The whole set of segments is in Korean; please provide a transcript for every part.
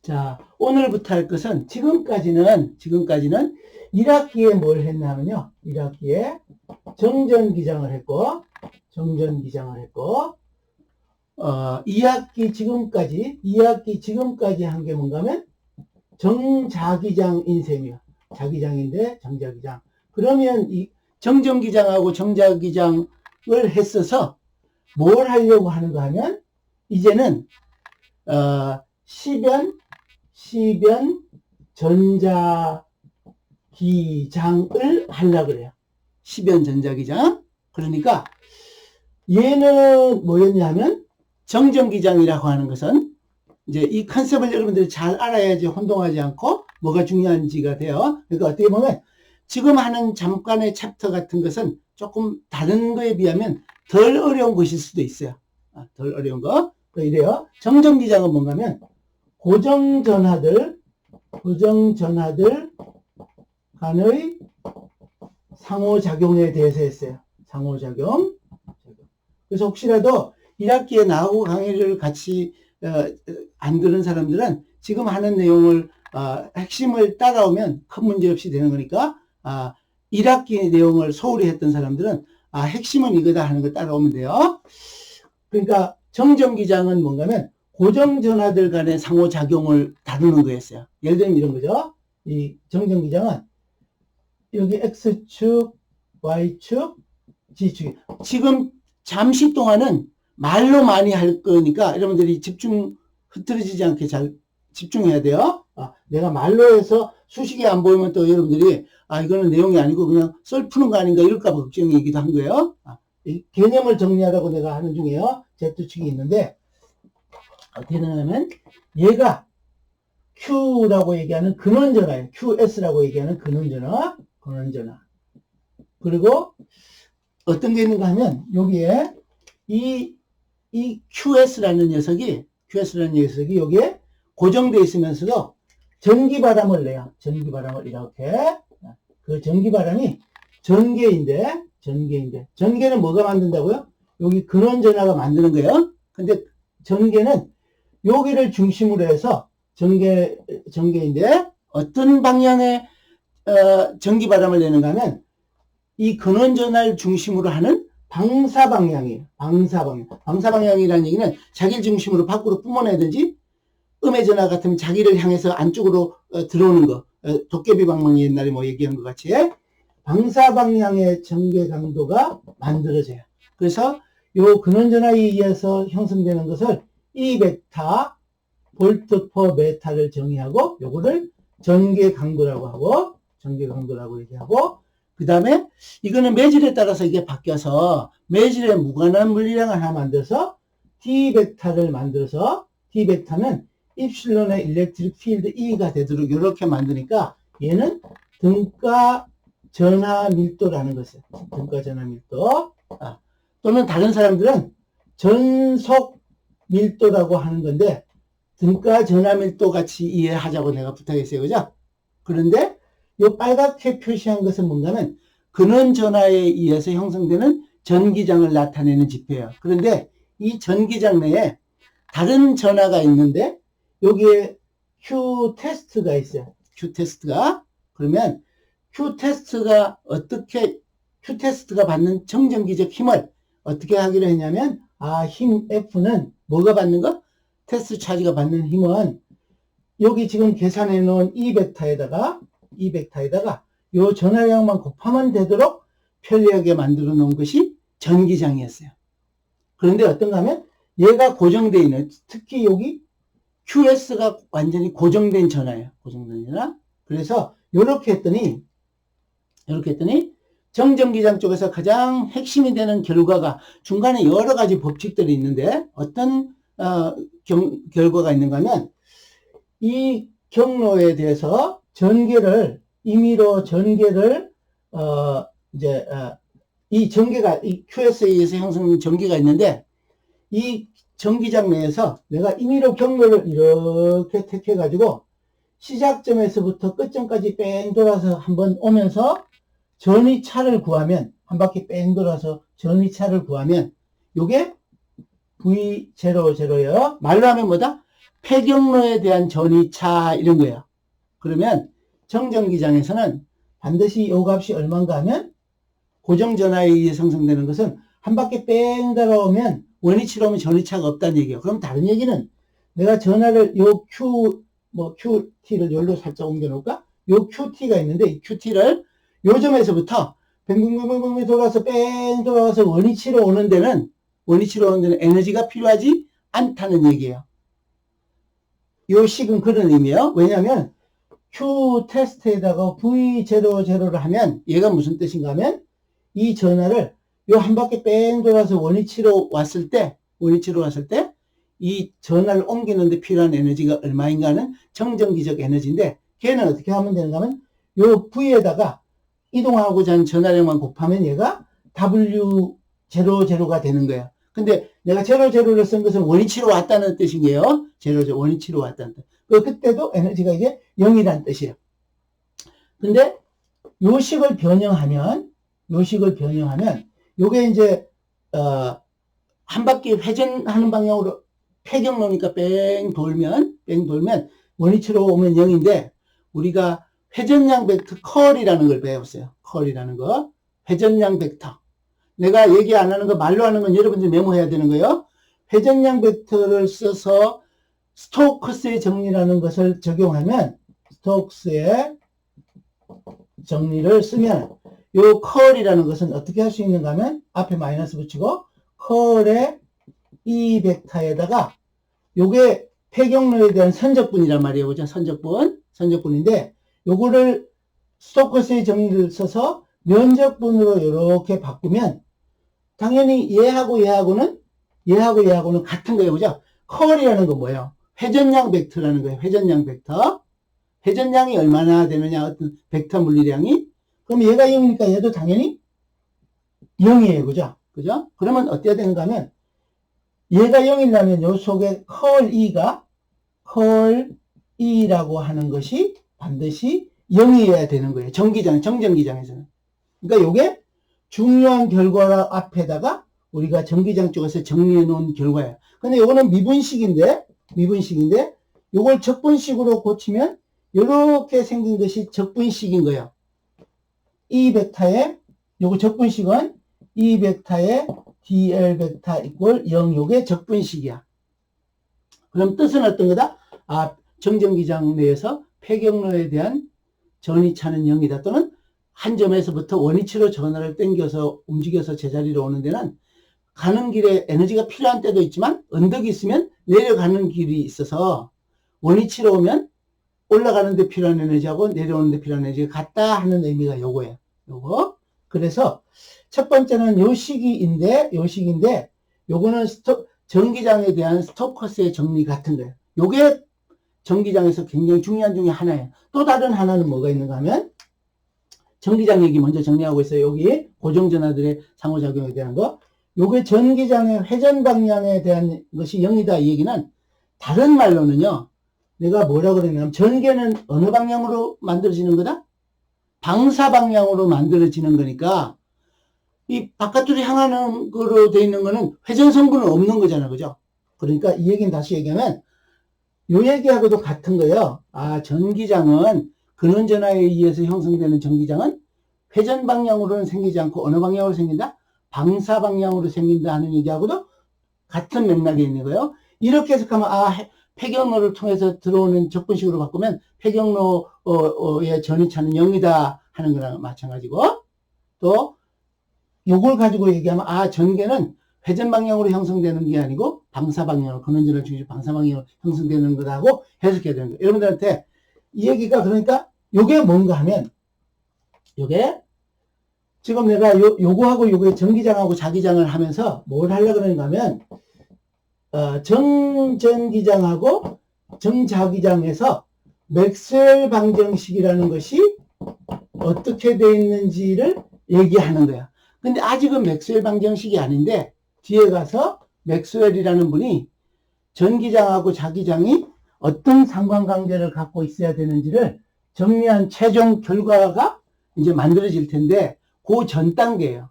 자, 오늘부터 할 것은 지금까지는 1학기에 뭘 했냐면요. 1학기에 정전기장을 했고 2학기 지금까지 한 게 뭔가 하면 정자기장인 셈이야. 자기장인데 정자기장. 그러면 이 정전기장하고 정자기장을 했어서 뭘 하려고 하는가 하면 이제는 시변 전자기장을 하려고 그래요. 시변 전자기장. 그러니까 얘는 뭐였냐면 정전기장이라고 하는 것은 이제 이 컨셉을 여러분들이 잘 알아야지 혼동하지 않고 뭐가 중요한지가 돼요. 그러니까 어떻게 보면 지금 하는 잠깐의 챕터 같은 것은 조금 다른 거에 비하면 덜 어려운 것일 수도 있어요. 덜 어려운 거. 이래요. 정전기장은 뭔가 하면 고정전하들 간의 상호작용에 대해서 했어요. 상호작용. 그래서 혹시라도 1학기에 나하고 강의를 같이 안 들은 사람들은 지금 하는 내용을 핵심을 따라오면 큰 문제 없이 되는 거니까 1학기 내용을 소홀히 했던 사람들은 핵심은 이거다 하는 거 따라오면 돼요. 그러니까 정전기장은 뭔가면 고정전하들 간의 상호작용을 다루는 거였어요. 예를 들면 이런 거죠. 이 정전기장은 여기 X축, Y축, G축. 지금 잠시 동안은 말로 많이 할 거니까 여러분들이 흐트러지지 않게 잘 집중해야 돼요. 내가 말로 해서 수식이 안 보이면 또 여러분들이 이거는 내용이 아니고 그냥 썰 푸는 거 아닌가 이럴까 봐 걱정이기도 한 거예요. 이 개념을 정리하라고 내가 하는 중에요. Z축이 있는데 어떻게 되냐면 얘가 Q라고 얘기하는 근원전화예요. QS라고 얘기하는 근원전화. 그리고 어떤 게 있는가 하면 여기에 이 QS라는 녀석이 여기에 고정되어 있으면서도 전기바람을 내요. 전기바람을 이렇게. 그 전기바람이 전개인데 전개는 뭐가 만든다고요? 여기 근원전화가 만드는 거예요. 근데 전개는 여기를 중심으로 해서 전개인데 어떤 방향의 전기바람을 내는가 하면 이 근원전화를 중심으로 하는 방사방향이에요. 방사방향이라는 얘기는 자기를 중심으로 밖으로 뿜어내든지 음의 전화 같으면 자기를 향해서 안쪽으로 들어오는 거. 도깨비 방망이 옛날에 뭐 얘기한 것 같이 방사방향의 전개 강도가 만들어져요. 그래서 요 근원전화에 의해서 형성되는 것을 E베타 볼트 퍼 메타를 정의하고 요거를 전개 강도라고 얘기하고 그 다음에 이거는 매질에 따라서 이게 바뀌어서 매질에 무관한 물리량을 하나 만들어서 D베타를 만들어서 D베타는 입실론의 일렉트릭 필드 E가 되도록 이렇게 만드니까 얘는 등가 전하 밀도라는 것이에요. 등가 전하 밀도. 또는 다른 사람들은 전속 밀도라고 하는 건데 등가 전하 밀도 같이 이해하자고 내가 부탁했어요. 그죠? 그런데 이 빨갛게 표시한 것은 뭔가면 근원 전하에 의해서 형성되는 전기장을 나타내는 지표예요. 그런데 이 전기장 내에 다른 전하가 있는데 여기에 Q 테스트가 있어요. Q 테스트가. 그러면 Q 테스트가 받는 정전기적 힘을 어떻게 하기로 했냐면 힘 F는 뭐가 받는 거? 테스트 차지가 받는 힘은 여기 지금 계산해 놓은 E베타에다가 요 전하량만 곱하면 되도록 편리하게 만들어 놓은 것이 전기장이었어요. 그런데 어떤가 하면 얘가 고정되어 있는, 특히 여기 QS가 완전히 고정된 전하예요. 고정된 전하. 그래서 이렇게 했더니 정전기장 쪽에서 가장 핵심이 되는 결과가 중간에 여러 가지 법칙들이 있는데 어떤 결과가 있는가 하면 이 경로에 대해서 임의로 전개를 이 전개가 이 QS에 의해서 형성된 전개가 있는데 이 전기장 내에서 내가 임의로 경로를 이렇게 택해 가지고 시작점에서부터 끝점까지 뺑 돌아서 한번 오면서 전위차를 구하면 한 바퀴 뺑 돌아서 전위차를 구하면 요게 V00예요. 말로 하면 뭐다? 폐경로에 대한 전이차 이런 거예요. 그러면 정전기장에서는 반드시 요 값이 얼마인가 하면 고정전하에 의해 생성되는 것은 한 바퀴 뺑 돌아오면 원위치로 오면 전이차가 없다는 얘기예요. 그럼 다른 얘기는 내가 전하를 요 QT를 여기로 살짝 옮겨 놓을까? 요 QT가 있는데 이 QT를 요 점에서부터 뱅뱅뱅뱅뱅 돌아서 뺑 돌아가서 원위치로 오는 데는 에너지가 필요하지 않다는 얘기예요. 요 식은 그런 의미예요. 왜냐하면 Q 테스트에다가 V00를 하면 얘가 무슨 뜻인가 하면 이 전하를 요 한 바퀴 뺑 돌아서 원위치로 왔을 때 이 전하를 옮기는데 필요한 에너지가 얼마인가는 정전기적 에너지인데 걔는 어떻게 하면 되는가 하면 요 V에다가 이동하고자 하는 전하량만 곱하면 얘가 W00가 되는 거야. 근데 내가 00를 쓴 것은 원위치로 왔다는 뜻인 거예요. 00, 원위치로 왔다는 뜻. 그때도 에너지가 이게 0이라는 뜻이에요. 근데 요 식을 변형하면 요게 이제 한 바퀴 회전하는 방향으로 폐경로니까 뺑 돌면 원위치로 오면 0인데 우리가 회전량 벡터 컬이라는 걸 배웠어요. 컬이라는 거. 회전량 벡터. 내가 얘기 안 하는 거 말로 하는 건 여러분들이 메모해야 되는 거예요. 회전량 벡터를 써서 스토크스의 정리라는 것을 적용하면 스토크스의 정리를 쓰면 요 컬이라는 것은 어떻게 할 수 있는가 하면 앞에 마이너스 붙이고 컬의 이 벡터에다가 요게 폐경로에 대한 선적분이란 말이에요. 그죠? 선적분인데 요거를 스토크스의 정리를 써서 면적분으로 이렇게 바꾸면 당연히 얘하고는 같은 거예요. 그죠? 컬이라는 건 뭐예요? 회전량 벡터라는 거예요. 회전량 벡터. 회전량이 얼마나 되느냐, 어떤 벡터 물리량이. 그럼 얘가 0이니까 얘도 당연히 0이에요. 그죠? 그러면 어때야 되는가 하면 얘가 0이라면 요 속에 컬 E라고 하는 것이 반드시 0이어야 되는 거예요. 정전기장에서는. 그러니까 요게 중요한 결과 앞에다가 우리가 전기장 쪽에서 정리해 놓은 결과예요. 근데 요거는 미분식인데 요걸 적분식으로 고치면 이렇게 생긴 것이 적분식인 거예요. 이 벡터의 요거 적분식은 이 벡터의 dl 벡터 이꼴 0 요게 적분식이야. 그럼 뜻은 어떤 거다? 정전기장 내에서 폐경로에 대한 전이차는 0이다. 또는 한 점에서부터 원위치로 전하를 당겨서 움직여서 제자리로 오는 데는 가는 길에 에너지가 필요한 때도 있지만 언덕이 있으면 내려가는 길이 있어서 원위치로 오면 올라가는 데 필요한 에너지하고 내려오는 데 필요한 에너지가 같다 하는 의미가 요거예요. 그래서 첫 번째는 요 식인데 요거는 전기장에 대한 스토커스의 정리 같은 거예요. 요게 전기장에서 굉장히 중요한 중에 하나예요. 또 다른 하나는 뭐가 있는가 하면 전기장 얘기 먼저 정리하고 있어요. 여기 고정전하들의 상호작용에 대한 거. 요게 전기장의 회전 방향에 대한 것이 0이다. 이 얘기는 다른 말로는요. 내가 뭐라고 그러냐면 전개는 어느 방향으로 만들어지는 거다? 방사 방향으로 만들어지는 거니까 이 바깥으로 향하는 거로 되어 있는 거는 회전 성분은 없는 거잖아. 그죠? 그러니까 이 얘기는 다시 얘기하면 요 얘기하고도 같은 거예요. 전기장은 근원전하에 의해서 형성되는 전기장은 회전 방향으로는 생기지 않고 어느 방향으로 생긴다? 방사 방향으로 생긴다 하는 얘기하고도 같은 맥락에 있는 거예요. 이렇게 해석하면 폐경로를 통해서 들어오는 적분식으로 바꾸면 폐경로의 전이차는 0이다 하는 거랑 마찬가지고 또 요걸 가지고 얘기하면 전개는 회전 방향으로 형성되는 게 아니고 방사 방향으로 근원전을 중심 방사 방향으로 형성되는 거라고 해석해야 되는 거예요. 여러분들한테 이 얘기가 그러니까 요게 뭔가 하면 요게 지금 내가 요거하고 요게 전기장하고 자기장을 하면서 뭘 하려고 그러는가 하면 정전기장하고 정자기장에서 맥스웰 방정식이라는 것이 어떻게 되어 있는지를 얘기하는 거야. 근데 아직은 맥스웰 방정식이 아닌데 뒤에 가서 맥스웰이라는 분이 전기장하고 자기장이 어떤 상관관계를 갖고 있어야 되는지를 정리한 최종 결과가 이제 만들어질 텐데 그 전 단계예요.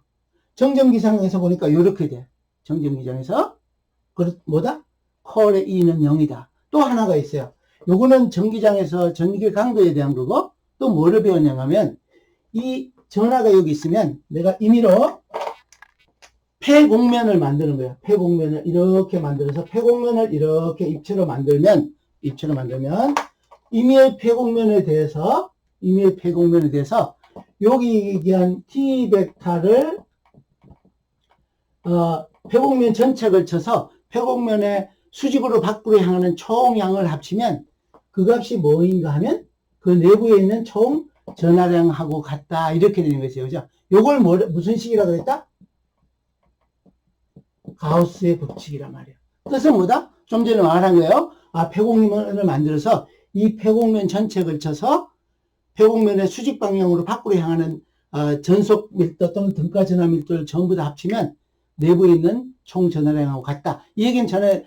정전기장에서 보니까 이렇게 돼. 정전기장에서 뭐다? 컬의 E는 0이다. 또 하나가 있어요. 요거는 전기장에서 전기 강도에 대한 거고, 또 뭐를 배웠냐 하면, 이 전화가 여기 있으면 내가 임의로 폐곡면을 만드는 거예요. 폐곡면을 이렇게 만들어서 폐곡면을 이렇게 입체로 만들면 임의의 폐곡면에 대해서 여기 얘기한 T 벡터를 폐곡면 전체 걸쳐서 폐곡면의 수직으로 밖으로 향하는 총량을 합치면 그 값이 뭐인가 하면 그 내부에 있는 총 전하량하고 같다. 이렇게 되는 거죠. 그죠? 요걸 무슨 식이라고 그랬다? 가우스의 법칙이란 말이에요. 뜻은 뭐다? 좀 전에 말한 거예요. 폐곡면을 만들어서 이 폐곡면 전체에 걸쳐서 폐곡면의 수직 방향으로 밖으로 향하는 전속 밀도 또는 등가 전하 밀도를 전부 다 합치면 내부에 있는 총 전하량하고 같다. 이 얘기는 전에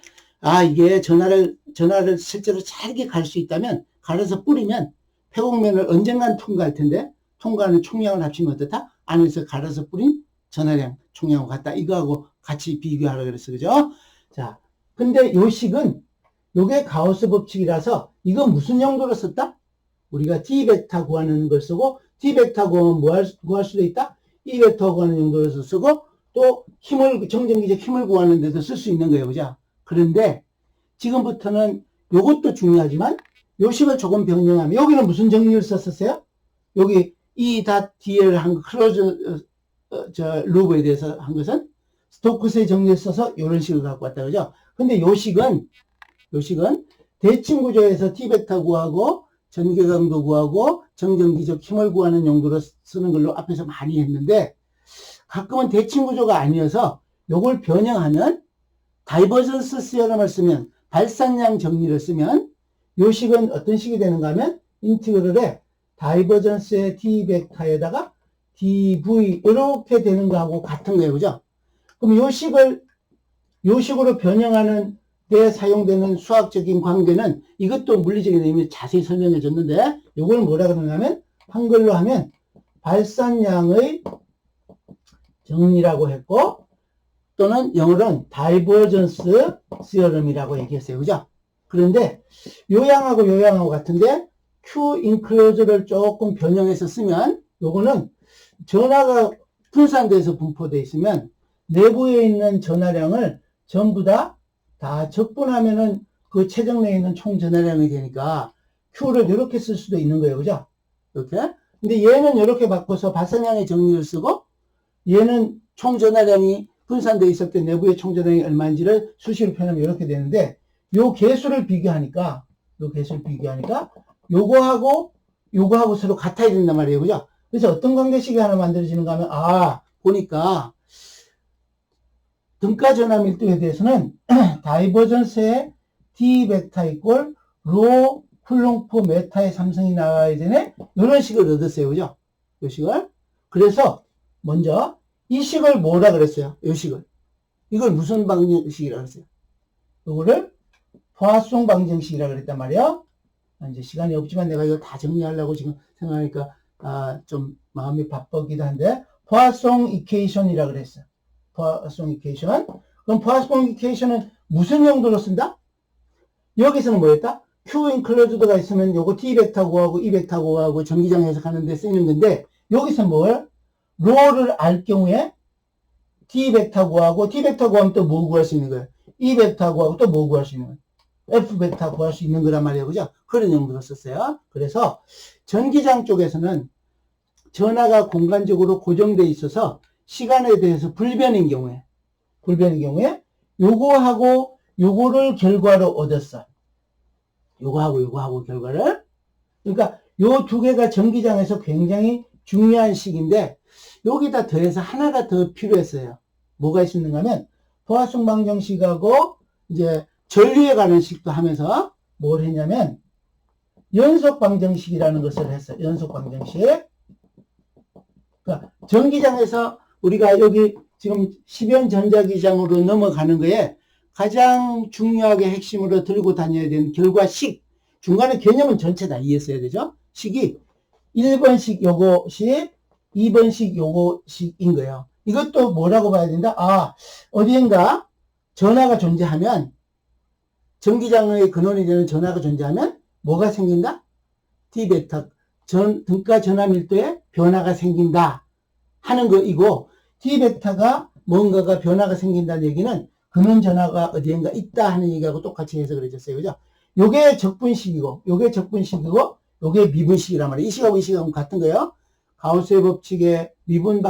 이게 전하를 실제로 잘게 갈 수 있다면 갈아서 뿌리면 폐곡면을 언젠간 통과할 텐데 통과하는 총량을 합치면 어떻다? 안에서 갈아서 뿌린 전하량 총량하고 같다. 이거하고 같이 비교하라 그랬어. 그죠? 자, 근데 요 식은 요게 가우스 법칙이라서 이거 무슨 용도로 썼다? 우리가 D 벡터 구하는 걸 쓰고 D 벡터 구하면 구할 수도 있다? E 벡터 구하는 용도로 쓰고 또 정전기적 힘을 구하는 데도 쓸 수 있는 거예요. 그죠? 그런데 지금부터는 요것도 중요하지만 요 식을 조금 변형하면 여기는 무슨 정리를 썼었어요? 여기 E.dl 한 클로즈 루브에 대해서 한 것은 스토크스의 정리를 써서 이런 식을 갖고 왔다. 그죠? 근데 요 식은 대칭 구조에서 T 벡터 구하고 전기 강도 구하고 정전기적 힘을 구하는 용도로 쓰는 걸로 앞에서 많이 했는데 가끔은 대칭 구조가 아니어서 요걸 변형하면 다이버전스 시어럼을 쓰면 발산량 정리를 쓰면 요 식은 어떤 식이 되는가 하면 인티그럴의 다이버전스의 T 벡터에다가 dv 이렇게 되는 거하고 같은 거예요. 그죠? 그럼 요 식으로 변형하는 데 사용되는 수학적인 관계는 이것도 물리적인 의미를 자세히 설명해 줬는데 요걸 뭐라 그러냐면 한글로 하면 발산량의 정리라고 했고 또는 영어로는 다이버전스 시어럼이라고 얘기했어요. 그죠? 그런데 요양하고 같은데 Q 인클로즈를 조금 변형해서 쓰면 요거는 전하가 분산돼서 분포되어 있으면 내부에 있는 전하량을 전부 다 적분하면은 그 최적 내에 있는 총 전하량이 되니까 Q를 이렇게 쓸 수도 있는 거예요. 그죠? 이렇게. 근데 얘는 이렇게 바꿔서 발산량의 정리를 쓰고 얘는 총 전하량이 분산되어 있을 때 내부의 총 전하량이 얼마인지를 수식으로 표현하면 이렇게 되는데 요 개수를 비교하니까 요거하고 서로 같아야 된단 말이에요. 그죠? 그래서 어떤 관계식이 하나 만들어지는가 하면 보니까 등가 전하 밀도에 대해서는 다이버전스의 D 벡터 이꼴 로 쿨롱/포 메타의 삼성이 나와야 되네. 이런 식을 얻었어요. 그죠? 이 식을. 그래서 먼저 이 식을 뭐라 그랬어요? 이 식을. 이걸 무슨 방정식이라고 그랬어요? 이거를 포화송 방정식이라고 그랬단 말이에요. 이제 시간이 없지만 내가 이거 다 정리하려고 지금 생각하니까 좀 마음이 바쁘기도 한데 포화송 이퀘이션이라고 그랬어요. 포화송 이퀘이션. 그럼 포화송 이퀘이션은 무슨 용도로 쓴다? 여기서는 뭐였다? Q 인클로즈드가 있으면 요거 T 벡터 구하고 E 벡터 구하고 전기장 해석하는 데 쓰이는 건데 여기서 뭘? 로를 알 경우에 T 벡터 구하고 T 벡터 구하면 또 뭐 구할 수 있는 거예요? E 벡터 구하고 또 뭐 구할 수 있는 거예요? F 벡터 구할 수 있는 거란 말이에요. 그죠? 그런 용도로 썼어요. 그래서 전기장 쪽에서는 전하가 공간적으로 고정되어 있어서 시간에 대해서 불변인 경우에 요거하고 요거를 결과로 얻었어. 요거하고 결과를. 그러니까 요 두 개가 전기장에서 굉장히 중요한 식인데 여기다 더해서 하나가 더 필요했어요. 뭐가 있었는가 하면 포화송 방정식하고 이제 전류에 관한 식도 하면서 뭘 했냐면 연속 방정식이라는 것을 했어요. 연속 방정식. 그러니까 전기장에서 우리가 여기 지금 10연 전자기장으로 넘어가는 거에 가장 중요하게 핵심으로 들고 다녀야 되는 결과식. 중간에 개념은 전체 다 이해했어야 되죠. 식이 1번식 요거식, 2번식 요거식인 거예요. 이것도 뭐라고 봐야 된다? 어디엔가 전하가 존재하면 전기장의 근원이 되는 전하가 존재하면 뭐가 생긴다? D베타 등가 전하 밀도에 변화가 생긴다 하는 거이고, D베타가 뭔가가 변화가 생긴다는 얘기는 근원 전하가 어디엔가 있다 하는 얘기하고 똑같이 해석을 해줬어요. 그죠? 요게 적분식이고, 요게 적분식이고, 요게 미분식이란 말이에요. 이 식하고 이 식하고 같은 거예요. 가우스의 법칙의 미분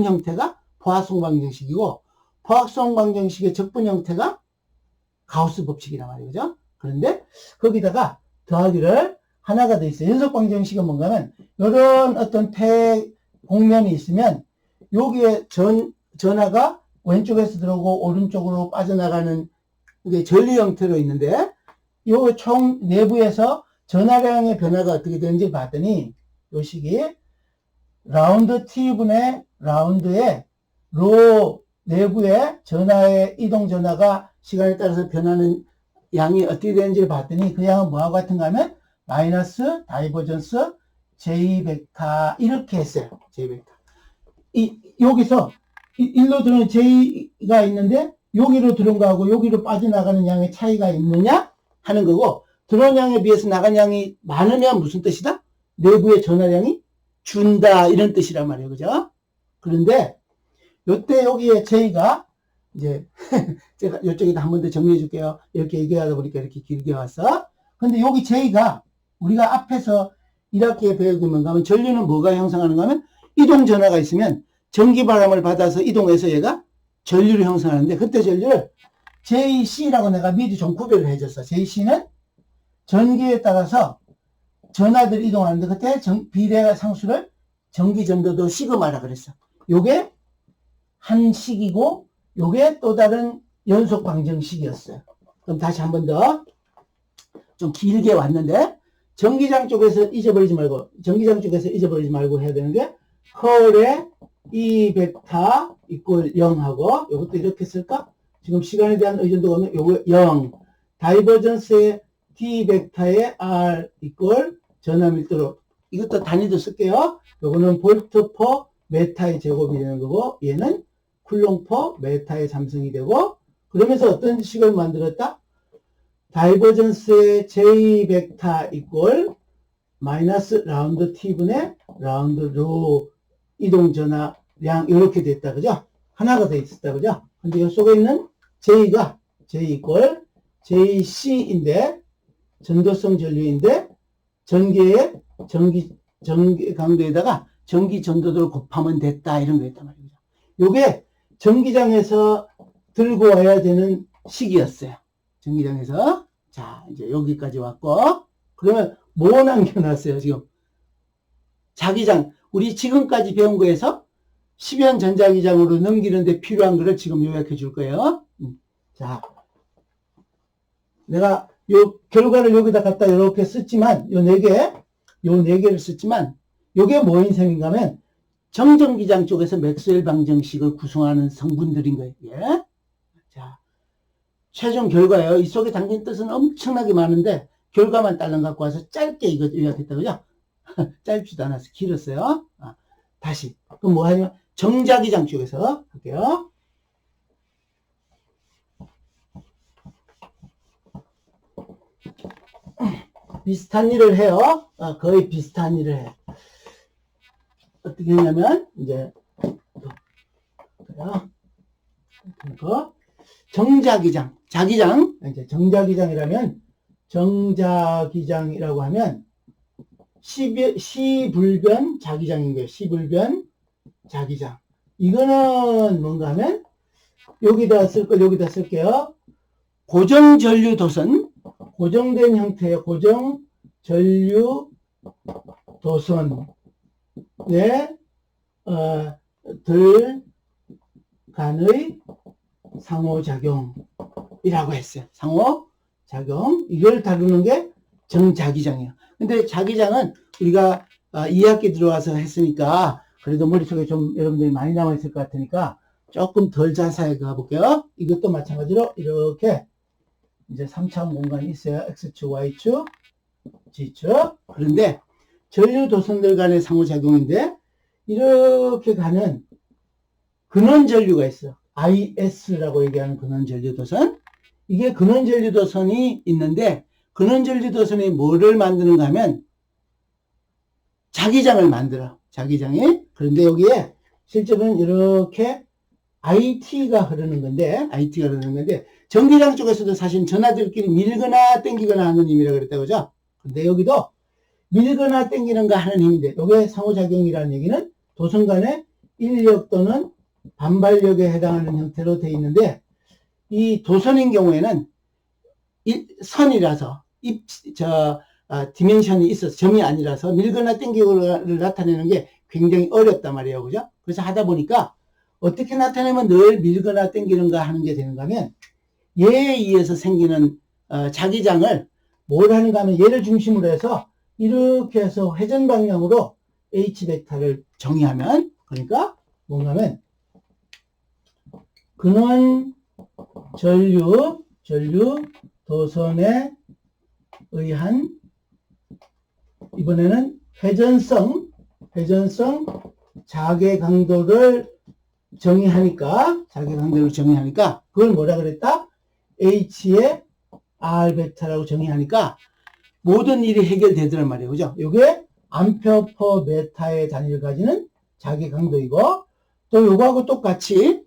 형태가 포화성 방정식이고, 포화성 방정식의 적분 형태가 가우스 법칙이란 말이에요. 그죠? 그런데 거기다가 더하기를 하나가 더 있어요. 연속 방정식은 뭔가는 이런 어떤 공면이 있으면 여기에 전하가 왼쪽에서 들어오고 오른쪽으로 빠져나가는 이게 전류 형태로 있는데, 요 총 내부에서 전하량의 변화가 어떻게 되는지 봤더니 요 식이 라운드 T분의 라운드의 로 내부의 전하의 이동 전하가 시간에 따라서 변하는 양이 어떻게 되는지를 봤더니 그 양은 뭐하고 같은가 하면 마이너스 다이버전스 J 벡터 이렇게 했어요. J 벡터. 여기서 일로 들어오는 J가 있는데 여기로 들어온 거하고 여기로 빠져나가는 양의 차이가 있느냐 하는 거고, 들어온 양에 비해서 나간 양이 많으면 무슨 뜻이다? 내부의 전하량이 준다 이런 뜻이란 말이에요. 그죠? 그런데 요때 여기에 J가 이제 제가 이쪽에다 한 번 더 정리해 줄게요. 이렇게 얘기하다 보니까 이렇게 길게 왔어. 근데 여기 J가 우리가 앞에서 1학기에 배우긴 뭔가 하면 전류는 뭐가 형성하는가 하면 이동 전하가 있으면 전기 바람을 받아서 이동해서 얘가 전류를 형성하는데, 그때 전류를 JC라고 내가 미리 좀 구별을 해줬어. JC는 전기에 따라서 전하들이 이동하는데 그때 비례 상수를 전기 전도도 시그마라 그랬어. 요게 한 식이고 요게 또 다른 연속 방정식이었어요. 그럼 다시 한 번 더 좀 길게 왔는데, 전기장 쪽에서 잊어버리지 말고 해야 되는 게 컬의 E 벡터 이꼴 0하고 요것도 이렇게 쓸까? 지금 시간에 대한 의존도가 오면 요거 0 다이버전스의 D 벡터의 R 이꼴 전하 밀도로, 이것도 단위도 쓸게요. 요거는 볼트 퍼 메타의 제곱이 되는 거고, 얘는 쿨롱 퍼 메타의 잠성이 되고, 그러면서 어떤 식을 만들었다? 다이버전스의 J 벡터 이꼴 마이너스 라운드 T분의 라운드 로 이동 전하량 이렇게 됐다. 그죠? 하나가 더 있었다. 그죠? 근데 이 속에 있는 J가 J 이꼴 JC인데 전도성 전류인데 전기 강도에다가 전기 전도도를 곱하면 됐다 이런 거였단 말이죠. 요게 전기장에서 들고 와야 되는 식이었어요. 전기장에서. 자, 이제 여기까지 왔고, 그러면 뭐 남겨놨어요, 지금? 자기장. 우리 지금까지 배운 거에서 10연 전자기장으로 넘기는데 필요한 거를 지금 요약해 줄 거예요. 자, 내가 요 결과를 여기다 갖다 이렇게 썼지만, 요 4개를 썼지만, 요게 뭐인 셈인가 하면, 정전기장 쪽에서 맥스웰 방정식을 구성하는 성분들인 거예요. 예? 자, 최종 결과예요. 이 속에 담긴 뜻은 엄청나게 많은데 결과만 딸랑 갖고 와서 짧게 이거 요약했다. 그죠? 짧지도 않아서 길었어요. 다시. 그럼 뭐 하냐면 정자기장 쪽에서 할게요. 비슷한 일을 해요. 거의 비슷한 일을 해. 어떻게 했냐면 이제 정자기장, 자기장, 이제 정자기장이라면 정자기장이라고 하면 시불변 자기장인 거예요. 시불변 자기장. 이거는 뭔가 하면 여기다 쓸게요. 고정전류 도선, 고정된 형태의 고정전류 도선에 들 간의 상호작용이라고 했어요. 상호작용. 이걸 다루는 게 정자기장이에요. 근데 자기장은 우리가 2학기 들어와서 했으니까 그래도 머릿속에 좀 여러분들이 많이 남아있을 것 같으니까 조금 덜 자세하게 가볼게요. 이것도 마찬가지로 이렇게 이제 3차원 공간이 있어요. X축, Y축, G축. 그런데 전류 도선들 간의 상호작용인데 이렇게 가는 근원 전류가 있어요. IS라고 얘기하는 근원 전류 도선. 이게 근원전류도선이 있는데 근원전류도선이 뭐를 만드는가 하면 자기장을 만들어. 자기장이. 그런데 여기에 실제로는 이렇게 IT가 흐르는 건데 전기장 쪽에서도 사실 전하들끼리 밀거나 당기거나 하는 힘이라고 그랬다고 그죠? 근데 여기도 밀거나 당기는가 하는 힘인데 이게 상호작용이라는 얘기는 도선 간의 인력 또는 반발력에 해당하는 형태로 되어 있는데 이 도선인 경우에는 선이라서 디멘션이 있어서 점이 아니라서 밀거나 당기거나를 나타내는 게 굉장히 어렵단 말이에요. 그죠? 그래서 하다 보니까 어떻게 나타내면 늘 밀거나 당기는가 하는 게 되는가 하면 얘에 의해서 생기는 자기장을 뭘 하는가 하면 얘를 중심으로 해서 이렇게 해서 회전 방향으로 H벡터를 정의하면 그러니까 뭔가 하면 근원 전류 도선에 의한 이번에는 회전성 자개 강도를 정의하니까 그걸 뭐라 그랬다? H의 R 벡터라고 정의하니까 모든 일이 해결되더란 말이에요. 그죠? 요게 암페어 퍼 메타의 단위를 가지는 자개 강도이고 또 요거하고 똑같이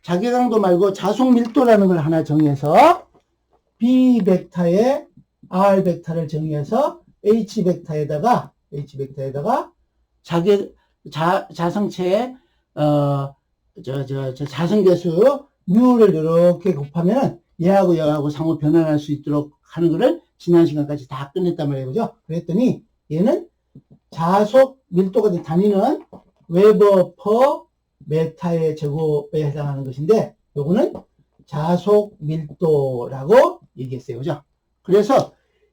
자개 강도 말고 자속 밀도라는 걸 하나 정해서 B 벡터의 R 벡터를 정의해서 H 벡터에다가 자성체의 자성계수 뮤를 이렇게 곱하면 얘하고 상호 변환할 수 있도록 하는 거를 지난 시간까지 다 끝냈단 말이에요. 그죠? 그랬더니 얘는 자속 밀도가 된 단위는 웨버 퍼 메타의 제곱에 해당하는 것인데 요거는 자속 밀도라고 얘기했어요. 그죠? 그래서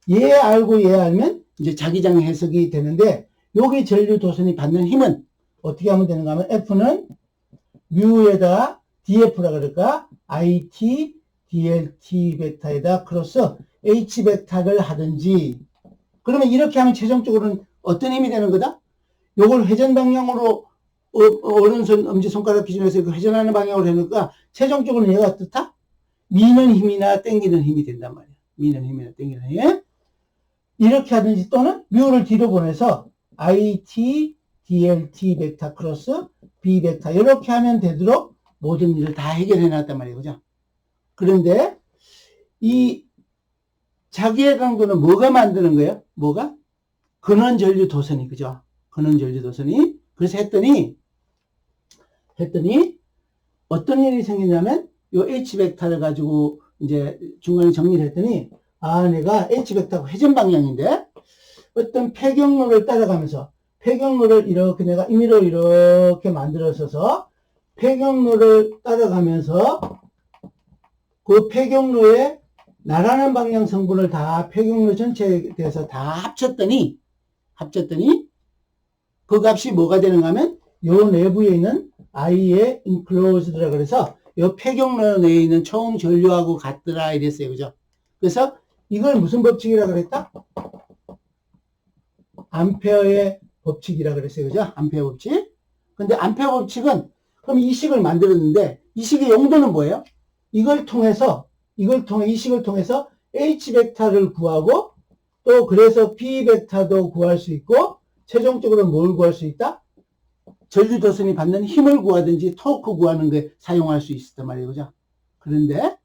얘 알고 얘 알면 이제 자기장 해석이 되는데 여기 전류 도선이 받는 힘은 어떻게 하면 되는가 하면 F는 뮤에다 DF라 그럴까? IT, DLT 벡터에다 크로스 H 벡터를 하든지 그러면 이렇게 하면 최종적으로는 어떤 힘이 되는 거다? 요걸 회전 방향으로 오른손 엄지손가락 기준에서 회전하는 방향으로 해놓으니까 최종적으로는 얘가 어떻다? 미는 힘이나 당기는 힘이 된단 말이야. 미는 힘이나 당기는 힘. 이렇게 하든지 또는 뮤를 뒤로 보내서 IT, DLT 벡터 크로스 B 벡터 이렇게 하면 되도록 모든 일을 다 해결해 놨단 말이에요. 그죠? 그런데 이 자기의 강도는 뭐가 만드는 거예요? 뭐가? 근원전류 도선이 그죠? 근원전류 도선이 그래서 했더니 어떤 일이 생기냐면 요 H 벡터를 가지고 이제 중간에 정리를 했더니 내가 H 벡터가 회전 방향인데 어떤 폐경로를 따라가면서 폐경로를 이렇게 내가 임의로 이렇게 만들어서 폐경로를 따라가면서 그 폐경로에 나라는 방향 성분을 다 폐경로 전체에 대해서 다 합쳤더니 그 값이 뭐가 되는가 하면 요 내부에 있는 I의 enclosed라 그래서 요 폐경로 내에 있는 총 전류하고 같더라 이랬어요. 그죠? 그래서 이걸 무슨 법칙이라 그랬다? 암페어의 법칙이라 그랬어요. 그죠? 암페어 법칙. 근데 암페어 법칙은 그럼 이 식을 만들었는데 이 식의 용도는 뭐예요? 이 식을 통해서 H 벡터를 구하고 또 그래서 B 벡터도 구할 수 있고 최종적으로 뭘 구할 수 있다? 전류도선이 받는 힘을 구하든지 토크 구하는 게 사용할 수 있었단 말이에요. 그죠? 그런데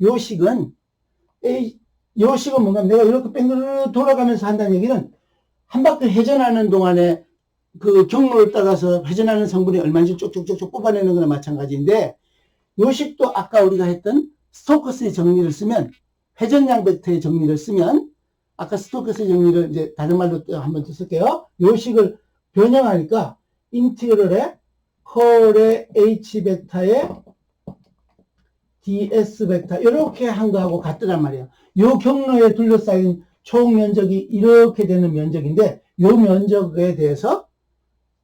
요 식은 뭔가 내가 이렇게 뺑그르 돌아가면서 한다는 얘기는 한 바퀴 회전하는 동안에 그 경로를 따라서 회전하는 성분이 얼마인지 쪽쪽쪽쪽 뽑아내는 거나 마찬가지인데 요 식도 아까 우리가 했던 스토크스의 정리를 쓰면 회전량 벡터의 정리를 쓰면 아까 스토크스의 정리를 이제 다른 말로 한번 쓸게요. 요 식을 변형하니까 인티그럴의 컬의 H 벡터의 DS 벡터 이렇게 한 거하고 같더란 말이에요. 요 경로에 둘러싸인 총 면적이 이렇게 되는 면적인데 요 면적에 대해서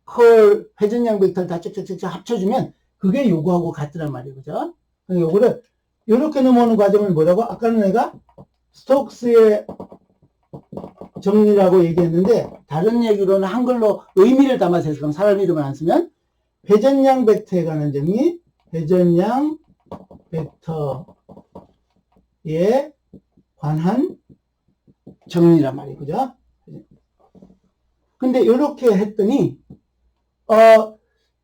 컬 회전량 벡터를 다 쭉쭉쭉 합쳐주면 그게 요거하고 같더란 말이에요. 그죠? 요거를 이렇게 넘어오는 과정을 뭐라고? 아까는 내가 스톡스의 정리라고 얘기했는데 다른 얘기로는 한글로 의미를 담아서 해서 사람 이름을 안 쓰면 회전량 벡터에 관한 정리, 회전량 벡터 관한 정리란 말이에요. 그죠? 근데 이렇게 했더니,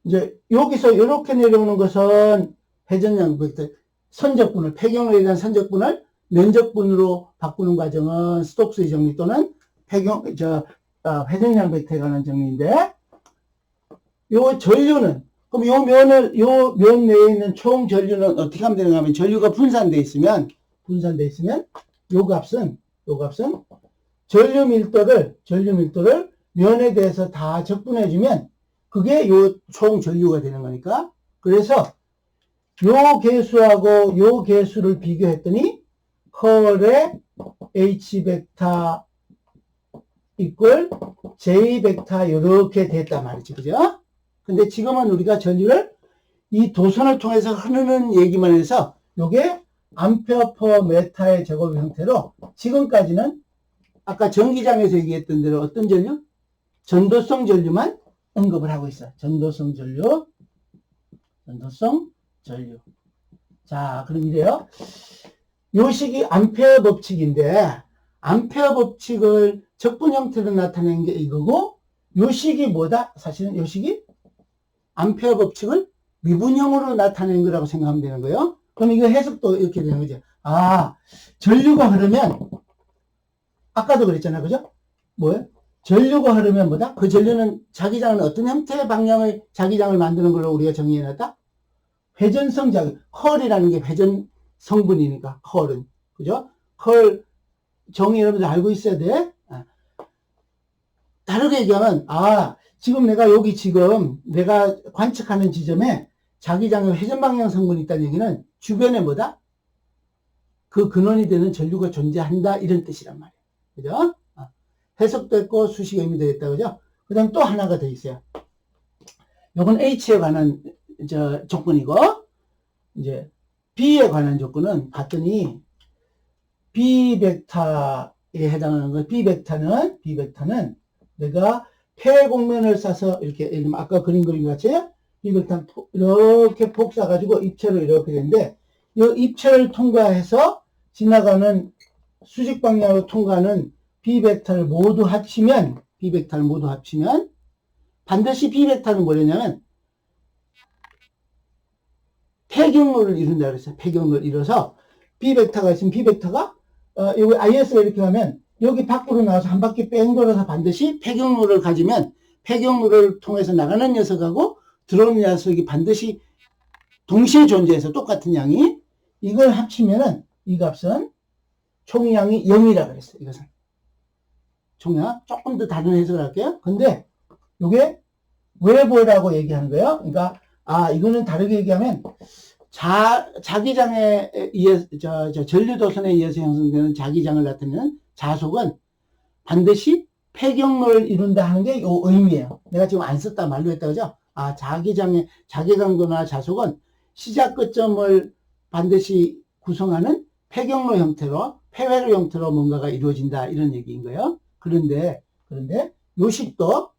이제 여기서 이렇게 내려오는 것은 회전량 벡터, 선적분을, 폐경로에 대한 선적분을 면적분으로 바꾸는 과정은 스톡스의 정리 또는 회전량 벡터에 관한 정리인데, 요 전류는, 그럼 요 면 내에 있는 총 전류는 어떻게 하면 되는가 하면, 전류가 분산되어 있으면, 요 값은 전류 밀도를 면에 대해서 다 적분해주면, 그게 요 총 전류가 되는 거니까. 그래서, 요 개수하고 요 개수를 비교했더니, 컬의 H 벡터 이꼴 J 벡터 이렇게 됐단 말이지. 그죠? 근데 지금은 우리가 전류를 이 도선을 통해서 흐르는 얘기만 해서 요게 암페어 퍼 메타의 제곱 형태로 지금까지는 아까 전기장에서 얘기했던 대로 어떤 전류? 전도성 전류만 언급을 하고 있어요. 전도성 전류. 자, 그럼 이래요. 요 식이 암페어 법칙인데, 암페어 법칙을 적분 형태로 나타낸 게 이거고, 요 식이 뭐다? 사실은 요 식이 암페어 법칙을 미분형으로 나타낸 거라고 생각하면 되는 거예요. 그럼 이거 해석도 이렇게 되는 거죠. 아, 전류가 흐르면, 아까도 그랬잖아요. 그죠? 뭐예요? 전류가 흐르면 뭐다? 그 전류는 자기장은 어떤 형태의 방향의 자기장을 만드는 걸로 우리가 정의해놨다? 회전성 자기, 컬이라는 게 회전 성분이니까, 컬은. 그죠? 컬, 정의 여러분들 알고 있어야 돼. 다르게 얘기하면, 지금 내가 내가 관측하는 지점에 자기장의 회전 방향 성분이 있다는 얘기는 주변에 뭐다? 그 근원이 되는 전류가 존재한다, 이런 뜻이란 말이에요. 그죠? 해석됐고 수식 의미도 됐다. 그죠? 그 다음 또 하나가 더 있어요. 요건 H에 관한 조건이고, 이제 B에 관한 조건은 봤더니 B 벡터에 해당하는 거. B 벡터는 내가 폐곡면을 싸서 이렇게 아까 그린 그림 같이 B 벡터는 이렇게 폭 쏴가지고 입체로 이렇게 되는데, 이 입체를 통과해서 지나가는 수직 방향으로 통과하는 B 벡터를 모두 합치면 반드시 B 벡터는 뭐냐면 폐경로를 이룬다 그랬어요. 폐경로를 이뤄서 B 벡터가 있으면 B 벡터가 여기 IS가 이렇게 가면 여기 밖으로 나와서 한 바퀴 뺑 돌아서 반드시 폐경로를 가지면 폐경로를 통해서 나가는 녀석하고 들어오는 녀석이 반드시 동시에 존재해서 똑같은 양이, 이걸 합치면은 이 값은 총량이 0이라 그랬어요. 이것은 총량, 조금 더 다른 해석을 할게요. 근데 이게 왜 뭐라고 얘기하는 거예요? 그러니까 이거는 다르게 얘기하면 자기장에 의해 전류도선에 의해서 형성되는 자기장을 나타내는 자속은 반드시 폐경로를 이룬다 하는 게 요 의미예요. 내가 지금 안 썼다 말로 했다 그죠? 자기장의 자기강도나 자속은 시작 끝점을 반드시 구성하는 폐경로 형태로, 폐회로 형태로 뭔가가 이루어진다, 이런 얘기인 거예요. 그런데 요식도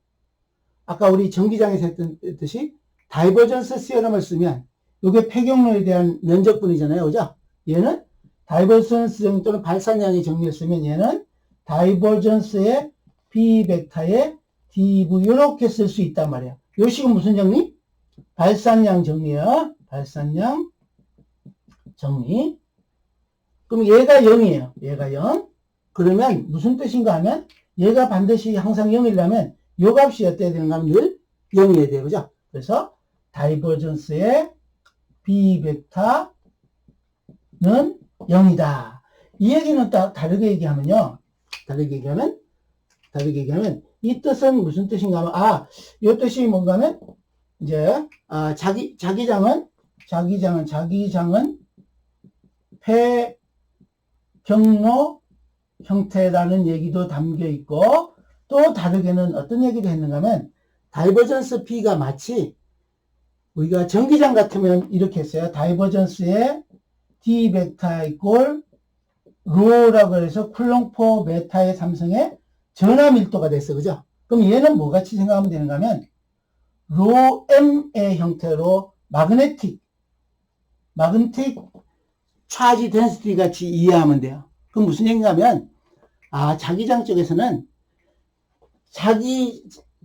아까 우리 전기장에서 했던 듯이 다이버전스 시어럼을 쓰면 이게 폐경로에 대한 면적분이잖아요. 그죠? 얘는 다이버전스 정리 또는 발산량의 정리를 쓰면 얘는 다이버전스의 B 벡터의 dV 이렇게 쓸 수 있단 말이에요. 요 식은 무슨 정리? 발산량 정리야. 발산량 정리. 그럼 얘가 0이에요. 얘가 0. 그러면 무슨 뜻인가 하면 얘가 반드시 항상 0이려면 요 값이 어때야 되는가 하면 늘 0이어야 돼요. 그죠? 그래서 다이버전스의 B 벡터는 0이다. 이 얘기는 다르게 얘기하면요. 다르게 얘기하면 이 뜻은 무슨 뜻인가 하면 이 뜻이 뭔가 하면 이제 자기장은 폐경로 형태라는 얘기도 담겨 있고, 또 다르게는 어떤 얘기를 했는가 하면 다이버전스 B가 마치 우리가 전기장 같으면 이렇게 했어요. 다이버전스의 D 벡터 이꼴 로라고 해서 쿨롱 포 메타의 삼성의 전하 밀도가 됐어. 그죠? 그럼 얘는 뭐 같이 생각하면 되는가 하면 로 M의 형태로 마그네틱 차지 덴시티 같이 이해하면 돼요. 그럼 무슨 얘기냐면, 자기장 쪽에서는,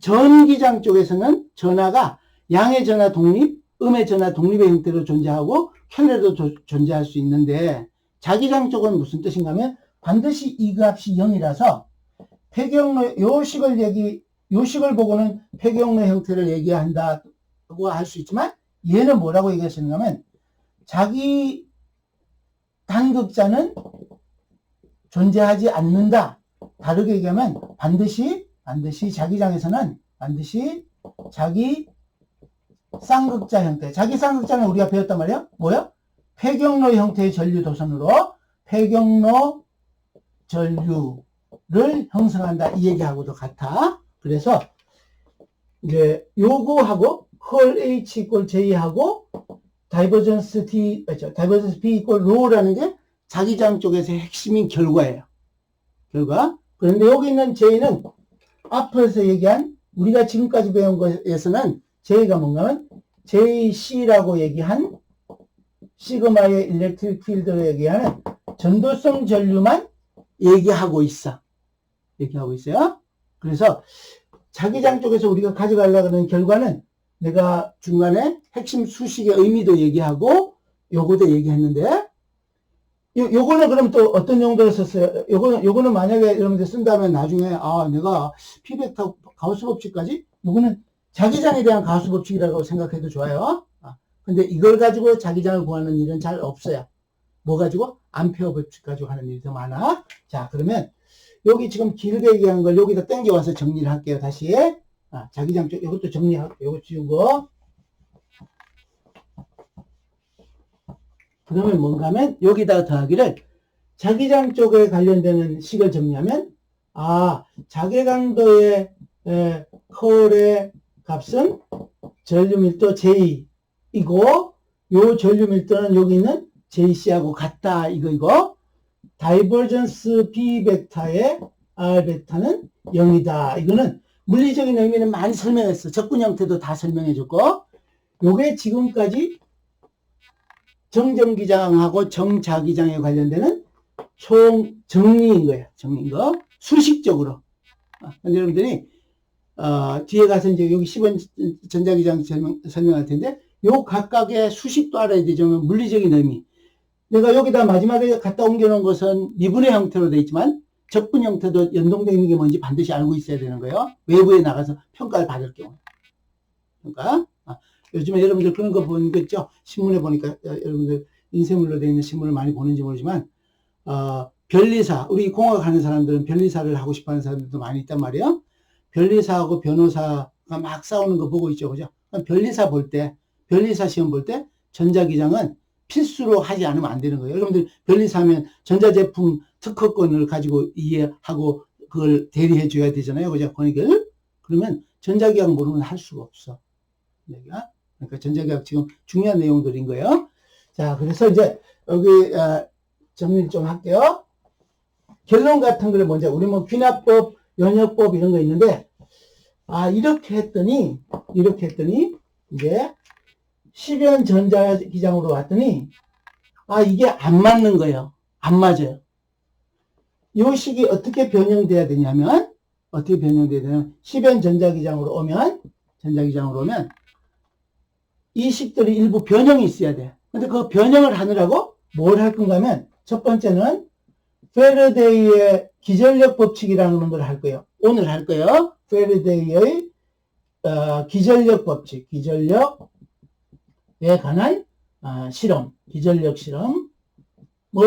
전기장 쪽에서는 전하가 양의 전하 독립, 음의 전하 독립의 형태로 존재하고, 켤레도 존재할 수 있는데, 자기장 쪽은 무슨 뜻인가 하면, 반드시 이 값이 0이라서, 요식을 보고는 폐경로 형태를 얘기한다고 할 수 있지만, 얘는 뭐라고 얘기하시는가 하면, 자기 단극자는 존재하지 않는다. 다르게 얘기하면 반드시 자기장에서는 자기 쌍극자 형태. 자기 쌍극자는 우리가 배웠단 말이야. 뭐야? 폐경로 형태의 전류 도선으로 폐경로 전류를 형성한다. 이 얘기하고도 같아. 그래서 이제 요거하고 컬 H 이꼴 J하고 다이버전스 T, 다이버전스 P 이꼴 로라는 게 자기장 쪽에서의 핵심인 결과예요. 결과. 그런데 여기 있는 J는 앞에서 얘기한 우리가 지금까지 배운 것에서는 J가 뭔가 하면 JC라고 얘기한 시그마의 일렉트릭 필드로 얘기하는 전도성 전류만 얘기하고 있어요. 그래서 자기장 쪽에서 우리가 가져가려고 하는 결과는 내가 중간에 핵심 수식의 의미도 얘기하고 요거도 얘기했는데 요거는 그럼 또 어떤 용도로 썼어요? 요거는 만약에 여러분들 쓴다면 나중에 내가 피백타 가우스 법칙까지 요거는 자기장에 대한 가우스 법칙이라고 생각해도 좋아요. 근데 이걸 가지고 자기장을 구하는 일은 잘 없어요. 뭐 가지고? 암페어 법칙 가지고 하는 일이 더 많아. 자, 그러면 여기 지금 길게 얘기한 걸 여기다 땡겨와서 정리를 할게요. 다시. 자기장 쪽, 이것도 정리할게요. 이거 지우고. 그러면 뭔가 하면 여기다가 더하기를 자기장 쪽에 관련되는 식을 정리하면 자개강도의 컬의 값은 전류밀도 J이고 요 전류밀도는 여기 있는 JC하고 같다. 이거 다이버전스 B 벡터의 R 벡터는 0이다. 이거는 물리적인 의미는 많이 설명했어. 적분 형태도 다 설명해줬고 요게 지금까지 정전기장하고 정자기장에 관련되는 총 정리인 거예요. 정리인 거. 수식적으로. 근데 여러분들이 뒤에 가서 이제 여기 10원 전자기장 설명할 텐데 요 각각의 수식도 알아야 되죠. 물리적인 의미. 내가 여기다 마지막에 갖다 옮겨놓은 것은 미분의 형태로 되어 있지만 적분 형태도 연동되어 있는 게 뭔지 반드시 알고 있어야 되는 거예요. 외부에 나가서 평가를 받을 경우. 평가. 요즘에 여러분들 그런 거 보는 거 있죠? 신문에 보니까 여러분들 인쇄물로 되어 있는 신문을 많이 보는지 모르지만 변리사, 우리 공학 하는 사람들은 변리사를 하고 싶어하는 사람들도 많이 있단 말이에요. 변리사하고 변호사가 막 싸우는 거 보고 있죠. 그죠? 변리사 시험 볼 때 전자기장은 필수로 하지 않으면 안 되는 거예요. 여러분들 변리사 하면 전자제품 특허권을 가지고 이해하고 그걸 대리해 줘야 되잖아요. 그죠? 그러면 전자기장 모르면 할 수가 없어. 그러니까 전자기장 지금 중요한 내용들인 거예요. 자, 그래서 이제 여기 정리를 좀 할게요. 결론 같은 걸 먼저 우리 뭐 귀납법, 연역법 이런 거 있는데 이렇게 했더니 이제 10연 전자기장으로 왔더니 이게 안 맞는 거예요. 안 맞아요. 이 식이 어떻게 변형돼야 되냐면 10연 전자기장으로 오면 이 식들이 일부 변형이 있어야 돼. 근데 그 변형을 하느라고 뭘 할 건가 하면 첫 번째는 페르데이의 기전력 법칙이라는 걸 할 거예요. 오늘 할 거예요. 페르데이의 기전력 법칙, 기전력에 관한 기전력 실험을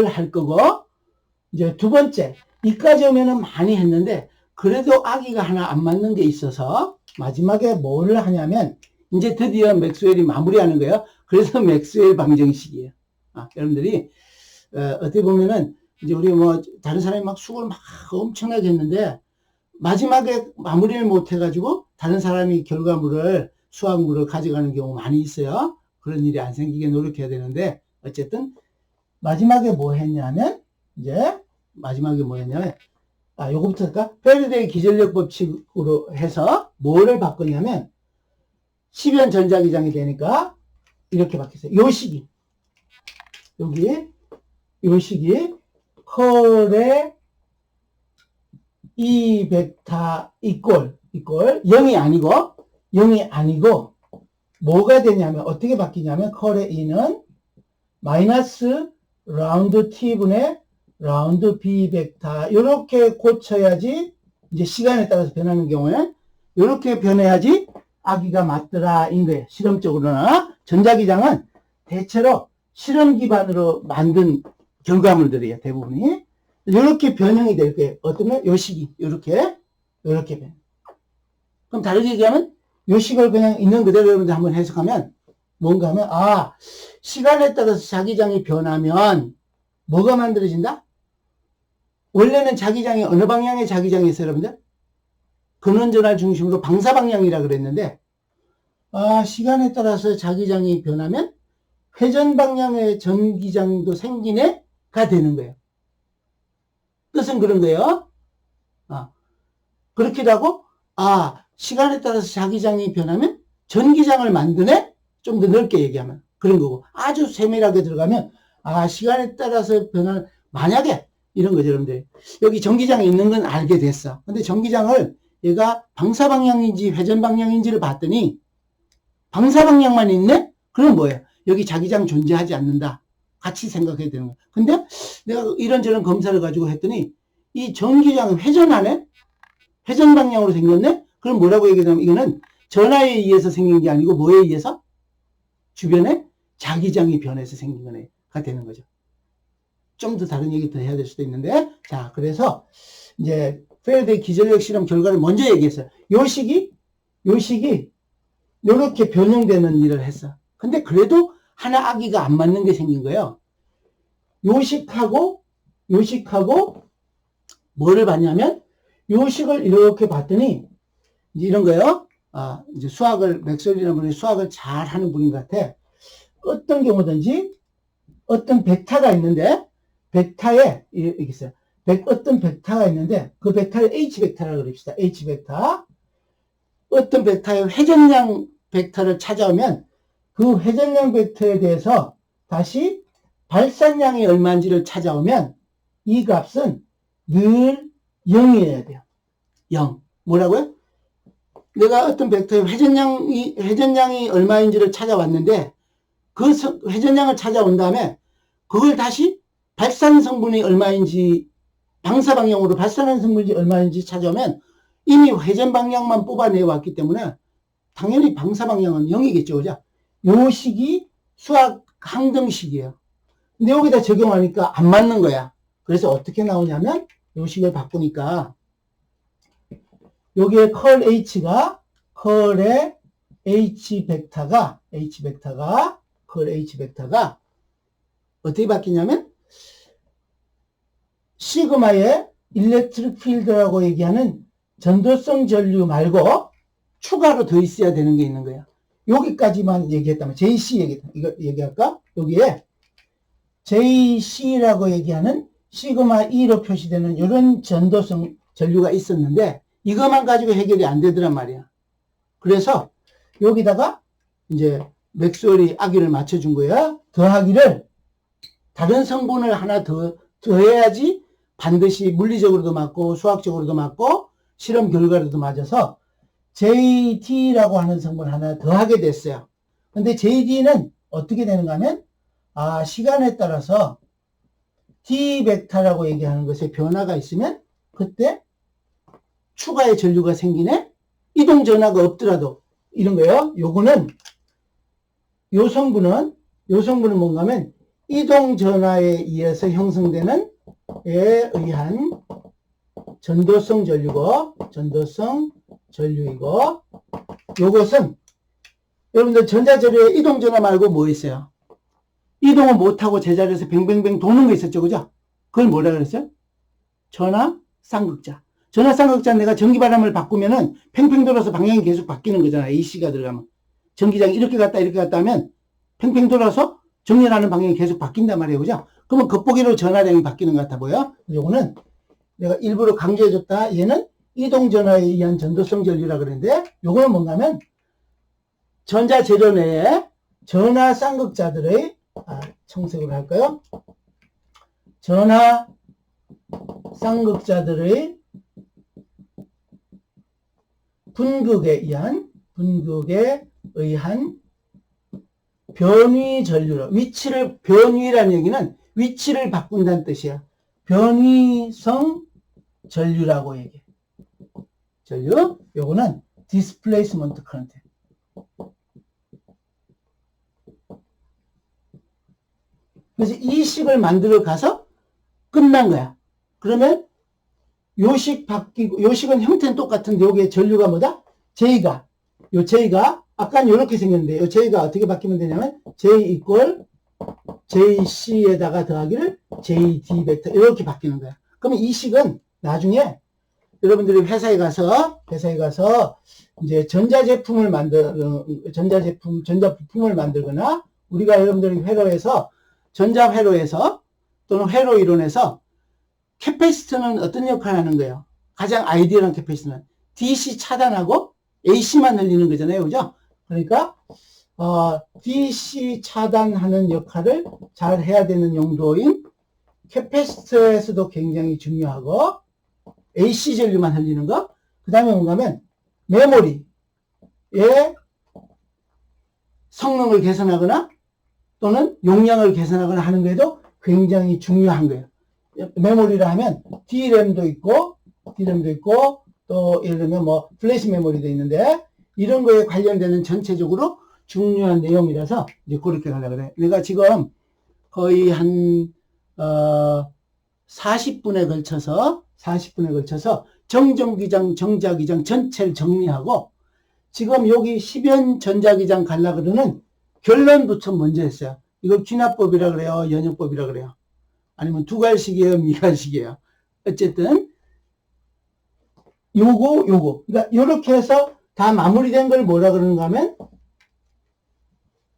할 거고, 이제 두 번째, 이까지 오면은 많이 했는데 그래도 아기가 하나 안 맞는 게 있어서 마지막에 뭘 하냐면 이제 드디어 맥스웰이 마무리하는 거예요. 그래서 맥스웰 방정식이에요. 여러분들이 어떻게 보면은 이제 우리 뭐 다른 사람이 막 수고를 막 엄청나게 했는데 마지막에 마무리를 못 해가지고 다른 사람이 결과물을 수학물을 가져가는 경우 많이 있어요. 그런 일이 안 생기게 노력해야 되는데 어쨌든 마지막에 뭐 했냐면 요거부터 할까? 페르데이 기전력 법칙으로 해서 뭐를 바꾸냐면 10연 전자기장이 되니까 이렇게 바뀌었어요. 요 식이 여기 요식이 컬의 E 벡터 이꼴 0이 아니고 뭐가 되냐면 어떻게 바뀌냐면 컬의 E는 마이너스 라운드 T분의 라운드 B 벡터 이렇게 고쳐야지 이제 시간에 따라서 변하는 경우에 이렇게 변해야지 아기가 맞더라 인 거예요. 실험적으로나 전자기장은 대체로 실험 기반으로 만든 결과물들이에요. 대부분이 이렇게 변형이 될 거예요. 어떤 거? 요식이 이렇게 변. 그럼 다르게 얘기하면 요식을 그냥 있는 그대로 여러분들 한번 해석하면 뭔가 하면 시간에 따라서 자기장이 변하면 뭐가 만들어진다? 원래는 자기장이 어느 방향의 자기장이 있어요, 여러분들? 근원전환 중심으로 방사방향이라 그랬는데 시간에 따라서 자기장이 변하면 회전 방향의 전기장도 생기네가 되는 거예요. 뜻은 그런 거예요. 그렇기도 하고 시간에 따라서 자기장이 변하면 전기장을 만드네? 좀 더 넓게 얘기하면 그런 거고 아주 세밀하게 들어가면 시간에 따라서 변하는 만약에 이런 거죠, 여러분들. 여기 전기장이 있는 건 알게 됐어. 근데 전기장을 얘가 방사방향인지 회전방향인지를 봤더니 방사방향만 있네? 그럼 뭐예요? 여기 자기장 존재하지 않는다. 같이 생각해야 되는 거야. 근데 내가 이런저런 검사를 가지고 했더니 이 전기장은 회전하네? 회전방향으로 생겼네? 그럼 뭐라고 얘기하냐면 이거는 전하에 의해서 생긴 게 아니고 뭐에 의해서? 주변에 자기장이 변해서 생긴 거네가 되는 거죠. 좀 더 다른 얘기 더 해야 될 수도 있는데 자 그래서 이제 페라데이 기전력 실험 결과를 먼저 얘기했어요. 요식이 이렇게 변형되는 일을 했어. 근데 그래도 하나 아기가 안 맞는 게 생긴 거예요. 요식하고 뭐를 봤냐면 요식을 이렇게 봤더니 이제 이런 거예요. 이제 맥스웰이라는 분이 수학을 잘 하는 분인 것 같아. 어떤 경우든지 어떤 벡터가 있는데 벡터에 이렇게 있어요. 어떤 벡터가 있는데 그 벡터를 H 벡터라고 그럽시다. H 벡터. 어떤 벡터의 회전량 벡터를 찾아오면 그 회전량 벡터에 대해서 다시 발산량이 얼마인지를 찾아오면 이 값은 늘 0이어야 돼요. 0. 뭐라고요? 내가 어떤 벡터의 회전량이 얼마인지를 찾아왔는데 그 회전량을 찾아온 다음에 그걸 다시 발산 성분이 얼마인지 방사방향으로 발산한 성분이 얼마인지 찾아오면 이미 회전 방향만 뽑아내 왔기 때문에 당연히 방사방향은 0이겠죠. 그죠? 요 식이 수학 항등식이에요. 근데 여기다 적용하니까 안 맞는 거야. 그래서 어떻게 나오냐면 요 식을 바꾸니까 여기에 컬의 H 벡터가 어떻게 바뀌냐면 시그마의 일렉트릭 필드라고 얘기하는 전도성 전류 말고 추가로 더 있어야 되는 게 있는 거야. 여기까지만 얘기했다면 JC 이거 얘기할까? 여기에 JC라고 얘기하는 시그마 E로 표시되는 이런 전도성 전류가 있었는데 이것만 가지고 해결이 안 되더란 말이야. 그래서 여기다가 이제 맥스웰이 아기를 맞춰준 거야. 더하기를 다른 성분을 하나 더해야지 반드시 물리적으로도 맞고 수학적으로도 맞고 실험 결과로도 맞아서 JD라고 하는 성분 하나 더하게 됐어요. 근데 JD는 어떻게 되는가 하면 시간에 따라서 D 벡터라고 얘기하는 것에 변화가 있으면 그때 추가의 전류가 생기네? 이동 전화가 없더라도 이런 거예요. 요거는 요 성분은 뭔가 하면 이동 전화에 의해서 형성되는 에 의한 전도성 전류이고 요것은 여러분들 전자전류에 이동 전화 말고 뭐 있어요? 이동을 못하고 제자리에서 뱅뱅뱅 도는 거 있었죠. 그죠? 그걸 뭐라 그랬어요? 전화 쌍극자. 전화 쌍극자 내가 전기바람을 바꾸면은 팽팽 돌아서 방향이 계속 바뀌는 거잖아. AC가 들어가면. 전기장이 이렇게 갔다 하면 팽팽 돌아서 정렬하는 방향이 계속 바뀐단 말이에요. 그죠? 그러면 겉보기로 전화량이 바뀌는 것 같아 보여? 요거는 내가 일부러 강조해줬다. 얘는 이동전화에 의한 전도성 전류라 그랬는데 요거는 뭔가 하면 전자재료 내에 전화 쌍극자들의 청색으로 할까요? 전하 쌍극자들의 분극에 의한 변위 전류로, 변위라는 얘기는 위치를 바꾼다는 뜻이야. 변위성 전류라고 얘기해. 전류, 요거는 displacement current. 그래서 이 식을 만들어 가서 끝난 거야. 그러면 요식 바뀌고, 요식은 형태는 똑같은데 여기에 전류가 뭐다? J가, 아까는 이렇게 생겼는데 요 J가 어떻게 바뀌면 되냐면 J 이퀄 JC에다가 더하기를 JD 벡터 이렇게 바뀌는 거야. 그러면 이 식은 나중에 여러분들이 회사에 가서 이제 전자부품을 만들거나 우리가 여러분들이 전자회로에서 또는 회로 이론에서 캐패시터는 어떤 역할을 하는 거예요? 가장 아이디어한 캐패시터는 DC 차단하고 AC만 흘리는 거잖아요. 그죠? 그러니까 DC 차단하는 역할을 잘 해야 되는 용도인 캐패시터에서도 굉장히 중요하고 AC 전류만 흘리는 거. 그 다음에 뭔가 하면 메모리의 성능을 개선하거나 또는 용량을 개선하거나 하는 게도 굉장히 중요한 거예요. 메모리라 하면 DRAM도 있고 또 예를 들면 뭐 플래시 메모리도 있는데 이런 거에 관련되는 전체적으로 중요한 내용이라서 이제 그렇게 가려고 그래. 내가 지금 거의 한 40분에 걸쳐서 정전기장, 정자기장 전체를 정리하고 지금 여기 10연 전자기장 가려고 그러는 결론부터 먼저 했어요. 이걸 귀납법이라 그래요? 연역법이라 그래요? 아니면 두갈식이에요? 미갈식이에요? 어쨌든 요거. 그러니까 요렇게 해서 다 마무리된 걸 뭐라 그러는가 하면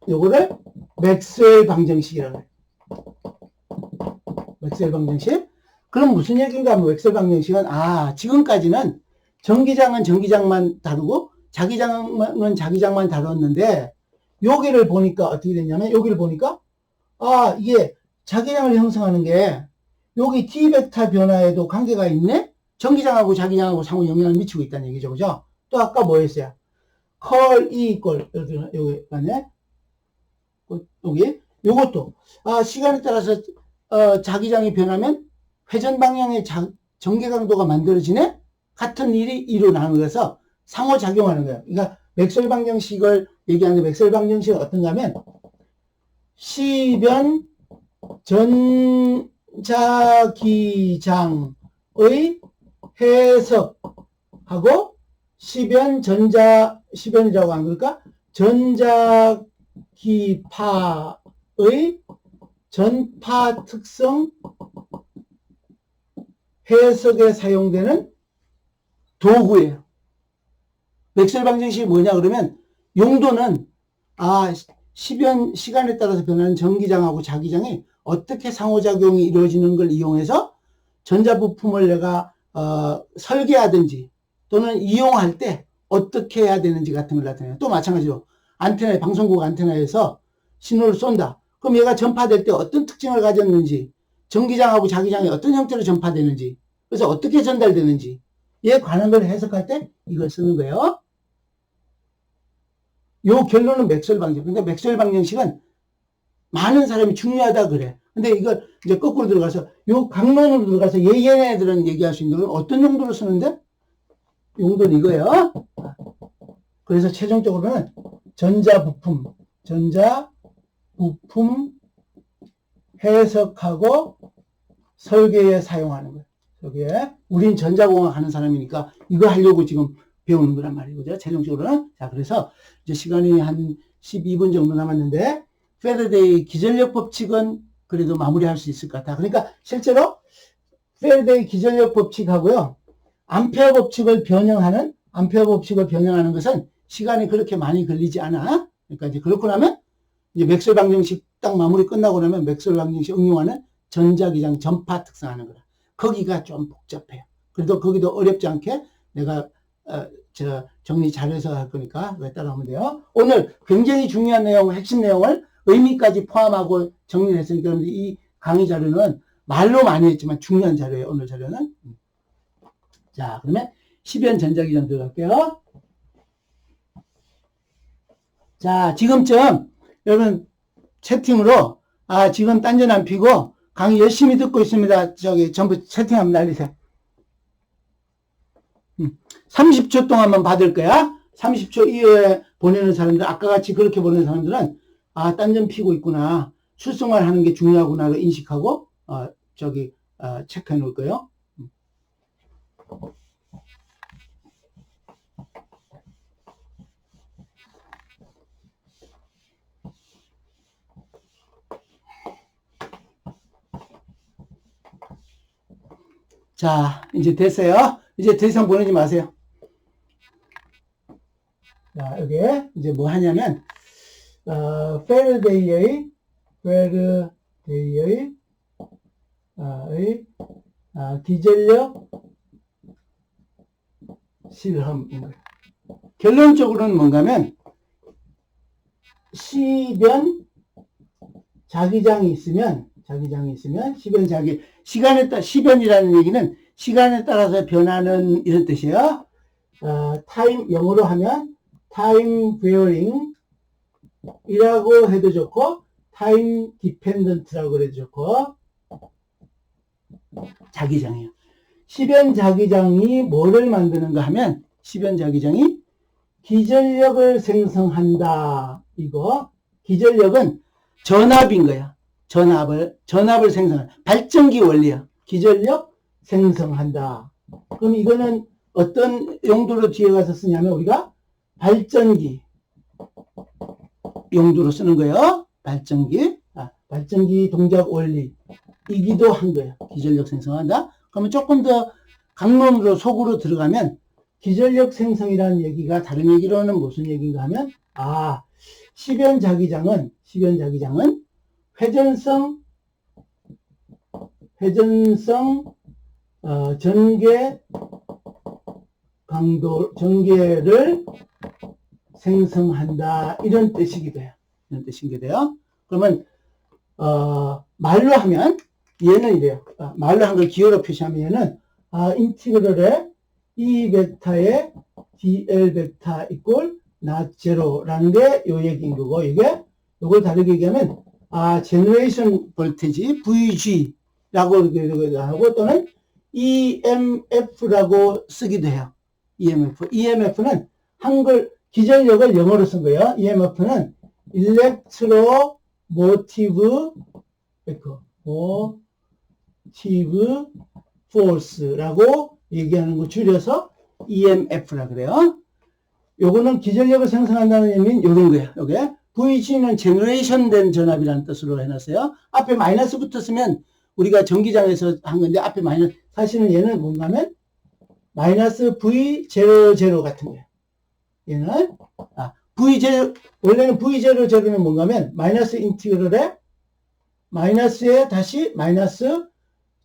요거를 맥스웰 방정식이라고 해요. 맥스웰 방정식. 그럼 무슨 얘기인가 하면 맥스웰 방정식은 지금까지는 전기장은 전기장만 다루고 자기장은 자기장만 다뤘는데 여기를 보니까 어떻게 됐냐면 여기를 보니까 이게 자기장을 형성하는 게 여기 D 벡터 변화에도 관계가 있네? 전기장하고 자기장하고 상호 영향을 미치고 있다는 얘기죠. 그죠? 또 아까 뭐 했어요? 컬 E 이꼴 여기 안에 여기 요것도 시간에 따라서 자기장이 변하면 회전 방향의 전개 강도가 만들어지네? 같은 일이 일어나는 거여서 상호작용하는 거예요. 그러니까 맥스웰 방정식을 얘기하는 맥스웰 방정식은 어떤가 하면 시변 전자기장의 해석하고 시변이라고 안 그럴까? 전자기파의 전파 특성 해석에 사용되는 도구예요. 맥스웰 방정식이 뭐냐 그러면 용도는 시간에 따라서 변하는 전기장하고 자기장이 어떻게 상호작용이 이루어지는 걸 이용해서 전자부품을 내가 설계하든지 또는 이용할 때 어떻게 해야 되는지 같은 걸 나타내요. 또 마찬가지로 안테나, 방송국 안테나에서 신호를 쏜다. 그럼 얘가 전파될 때 어떤 특징을 가졌는지, 전기장하고 자기장이 어떤 형태로 전파되는지, 그래서 어떻게 전달되는지 에 관한 걸 해석할 때 이걸 쓰는 거예요. 요 결론은 맥스웰 방정식. 근데 맥스웰 방정식은 많은 사람이 중요하다 그래. 근데 이걸 이제 거꾸로 들어가서 요 강론으로 들어가서 얘네들은 얘기할 수 있는 건 어떤 용도로 쓰는데? 용도는 이거예요. 그래서 최종적으로는 전자부품 해석하고 설계에 사용하는 거예요. 설계에. 우린 전자공학 하는 사람이니까 이거 하려고 지금 배우는 거란 말이죠. 최종적으로는. 자, 그래서 이제 시간이 한 12분 정도 남았는데, 페라데이 기전력 법칙은 그래도 마무리할 수 있을 것 같아. 그러니까 실제로 페라데이 기전력 법칙하고요, 암페어 법칙을 변형하는 것은 시간이 그렇게 많이 걸리지 않아. 그러니까 이제 그렇고 나면 이제 맥스웰 방정식 딱 마무리 끝나고 나면 맥스웰 방정식 응용하는 전자기장 전파 특성하는 거라. 거기가 좀 복잡해요. 그래도 거기도 어렵지 않게 내가 정리 잘해서 할 거니까 따라오면 돼요. 오늘 굉장히 중요한 내용, 핵심 내용을 의미까지 포함하고 정리를 했으니까 이 강의 자료는 말로 많이 했지만 중요한 자료예요. 오늘 자료는. 자, 그러면 10연 전자기전 들어갈게요. 자, 지금쯤 여러분 채팅으로 지금 딴전 안 피고 강의 열심히 듣고 있습니다. 저기 전부 채팅 한번 날리세요. 30초 동안만 받을 거야. 30초 이후에 보내는 사람들, 아까 같이 그렇게 보내는 사람들은 딴전 피고 있구나. 출석만 하는 게 중요하구나를 인식하고 체크해 놓을 거예요. 자, 이제 됐어요. 이제 더 이상 보내지 마세요. 자, 여기 이제 뭐 하냐면 페르데이의 기전력 실험인 거예요. 결론적으로는 뭔가면 시변 자기장이 있으면 시변이라는 얘기는 시간에 따라서 변하는 이런 뜻이에요. 타임, 영어로 하면 타임 베어링 이라고 해도 좋고 타임 디펜던트라고 해도 좋고 자기장이에요. 시변 자기장이 뭐를 만드는가 하면 시변 자기장이 기전력을 생성한다. 이거 기전력은 전압인 거야. 전압을 생성한 발전기 원리야. 기전력 생성한다. 그럼 이거는 어떤 용도로 뒤에 가서 쓰냐면 우리가 발전기 용도로 쓰는 거예요. 발전기 동작 원리이기도 한 거예요. 기전력 생성한다. 그러면 조금 더 강론으로 속으로 들어가면 기전력 생성이라는 얘기가 다른 얘기로는 무슨 얘기인가 하면 시변 자기장은 회전성 전개 강도 전개를 생성한다 이런 뜻이기도 해요. 그러면 말로 하면 얘는 이래요. 말로 한 걸 기호로 표시하면 얘는 인티그럴에 E 베타에 dl 베타 이꼴 not 제로라는 게 요 얘기인 거고, 이게 요걸 다르게 얘기하면 제너레이션 볼테지 VG라고 하고 또는 EMF라고 쓰기도 해요. EMF는 한글 기전력을 영어로 쓴 거예요. EMF는 일렉트로 모티브 포스라고 얘기하는 거 줄여서 EMF라 그래요. 요거는 기전력을 생성한다는 의미는 요런 거예요. 요게 VG는 제너레이션 된 전압이라는 뜻으로 해놨어요. 앞에 마이너스 붙었으면 우리가 전기장에서 한 건데 앞에 마이너스, 사실은 얘는 뭔가 하면 마이너스 V00 같은 거예요. 얘는 V0, 원래는 V00는 뭔가 하면 마이너스 인티그럴에 마이너스에 다시 마이너스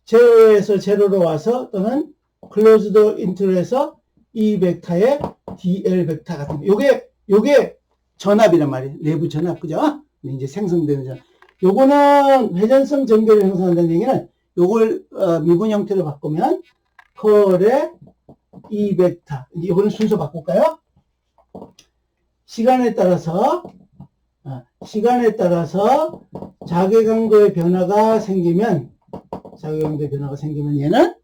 제로에서 제로로 와서 또는 클로즈드 인트로에서 E 벡터에 dl 벡터 같은 거. 요게 전압이란 말이에요. 내부 전압, 그죠? 이제 생성되는 전압. 요거는 회전성 전개를 형성한다는 얘기는 요걸 미분 형태로 바꾸면 컬의 E 벡터. 요거는 순서 바꿀까요? 시간에 따라서 자기광도의 변화가 생기면 얘는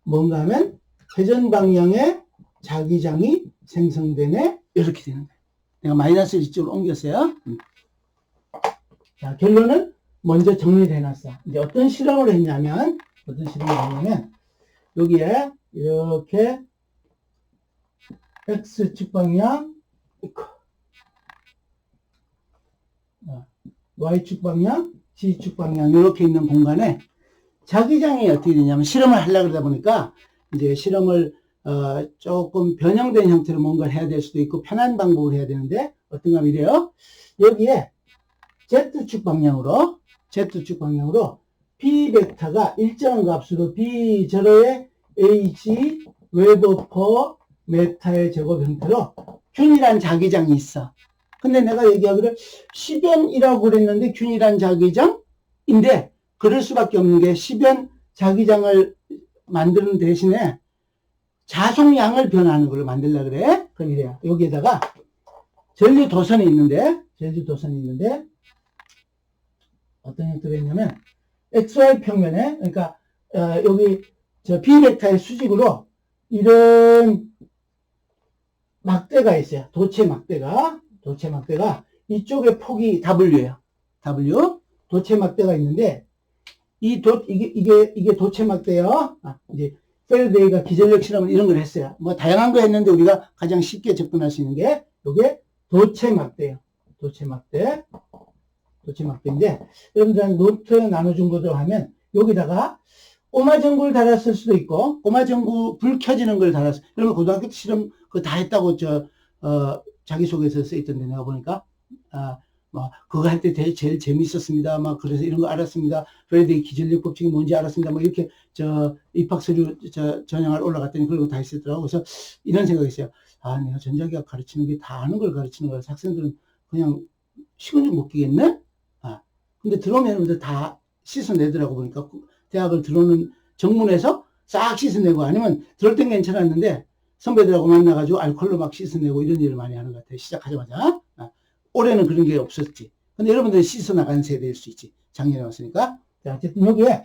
뭔가 하면 회전 방향의 자기장이 생성되네. 이렇게 되는 거예요. 내가 마이너스를 이쪽으로 옮겼어요. 자, 결론은 먼저 정리를 해놨어. 이제 어떤 실험을 했냐면 여기에 이렇게 X축 방향, Y축 방향, Z축 방향 이렇게 있는 공간에 자기장이 어떻게 되냐면 실험을 하려고 그러다 보니까 이제 실험을 조금 변형된 형태로 뭔가를 해야 될 수도 있고 편한 방법을 해야 되는데 어떤가 하면 이래요. 여기에 Z축 방향으로 P 벡터가 일정한 값으로 B0의 H 웨버 퍼 메타의 제곱 형태로 균일한 자기장이 있어. 근데 내가 얘기하기를 시변이라고 그랬는데 균일한 자기장 인데 그럴 수밖에 없는 게 시변 자기장을 만드는 대신에 자송량을 변하는 걸로 만들려고 그래. 그럼 이래요. 여기에다가 전류도선이 있는데 어떤 형태가 있냐면 XY 평면에, 그러니까 여기 저 B벡터의 수직으로 이런 막대가 있어요. 도체 막대가 이쪽에 폭이 W예요. W 도체 막대가 있는데 이게 도체 막대요. 이제 패러데이가 기전력 실험을 이런 걸 했어요. 뭐 다양한 거 했는데 우리가 가장 쉽게 접근할 수 있는 게 이게 도체 막대예요. 도체 막대인데 여러분들 노트 나눠준 것으로 하면 여기다가 꼬마전구를 달았을 수도 있고 꼬마전구 불 켜지는 걸 달았어. 여러분 고등학교 때 실험 그거 다 했다고 자기소개서에 써있던데 내가 보니까 뭐 그거 할 때 제일 재미있었습니다. 막 그래서 이런 거 알았습니다. 패러데이 기전력 법칙이 뭔지 알았습니다. 뭐 이렇게 입학서류 전형을 올라갔더니 그런 거 다 있었더라고. 그래서 이런 생각이 있어요. 내가 전자기학 가르치는 게 다 아는 걸 가르치는 거라서 학생들은 그냥 식은 죽 먹기겠네? 근데 들어오면 다 씻어내더라고. 보니까 대학을 들어오는 정문에서 싹 씻어내고 아니면 들어올 땐 괜찮았는데 선배들하고 만나가지고 알코올로 막 씻어내고 이런 일을 많이 하는 것 같아요. 시작하자마자. 올해는 그런 게 없었지. 근데 여러분들 씻어나간 세대일 수 있지. 작년에 왔으니까. 자, 어쨌든 여기에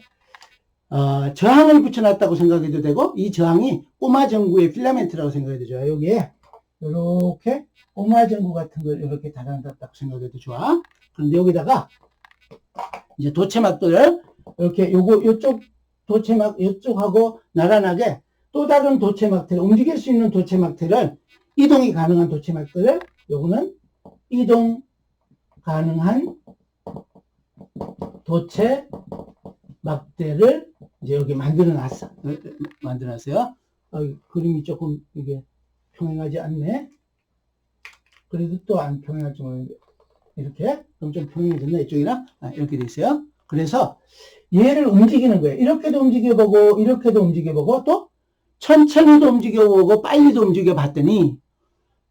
저항을 붙여놨다고 생각해도 되고 이 저항이 꼬마전구의 필라멘트라고 생각해도 좋아요. 여기에 이렇게 꼬마전구 같은 걸 이렇게 달아놨다고 생각해도 좋아. 그런데 여기다가 이제 도체막들을 이렇게 요쪽 도체막 요쪽하고 나란하게 또 다른 도체막들 움직일 수 있는 도체막들을 이동이 가능한 도체막들을 요거는 이동 가능한 도체막대를 이제 여기 만들어 놨어요. 그림이 조금 이게 평행하지 않네. 그래도 또 안 평행할지 모르겠는데 이렇게 그럼 좀 평행해졌나 이쪽이랑 이렇게 돼 있어요. 그래서 얘를 움직이는 거예요. 이렇게도 움직여보고 이렇게도 움직여보고 또 천천히도 움직여보고 빨리도 움직여봤더니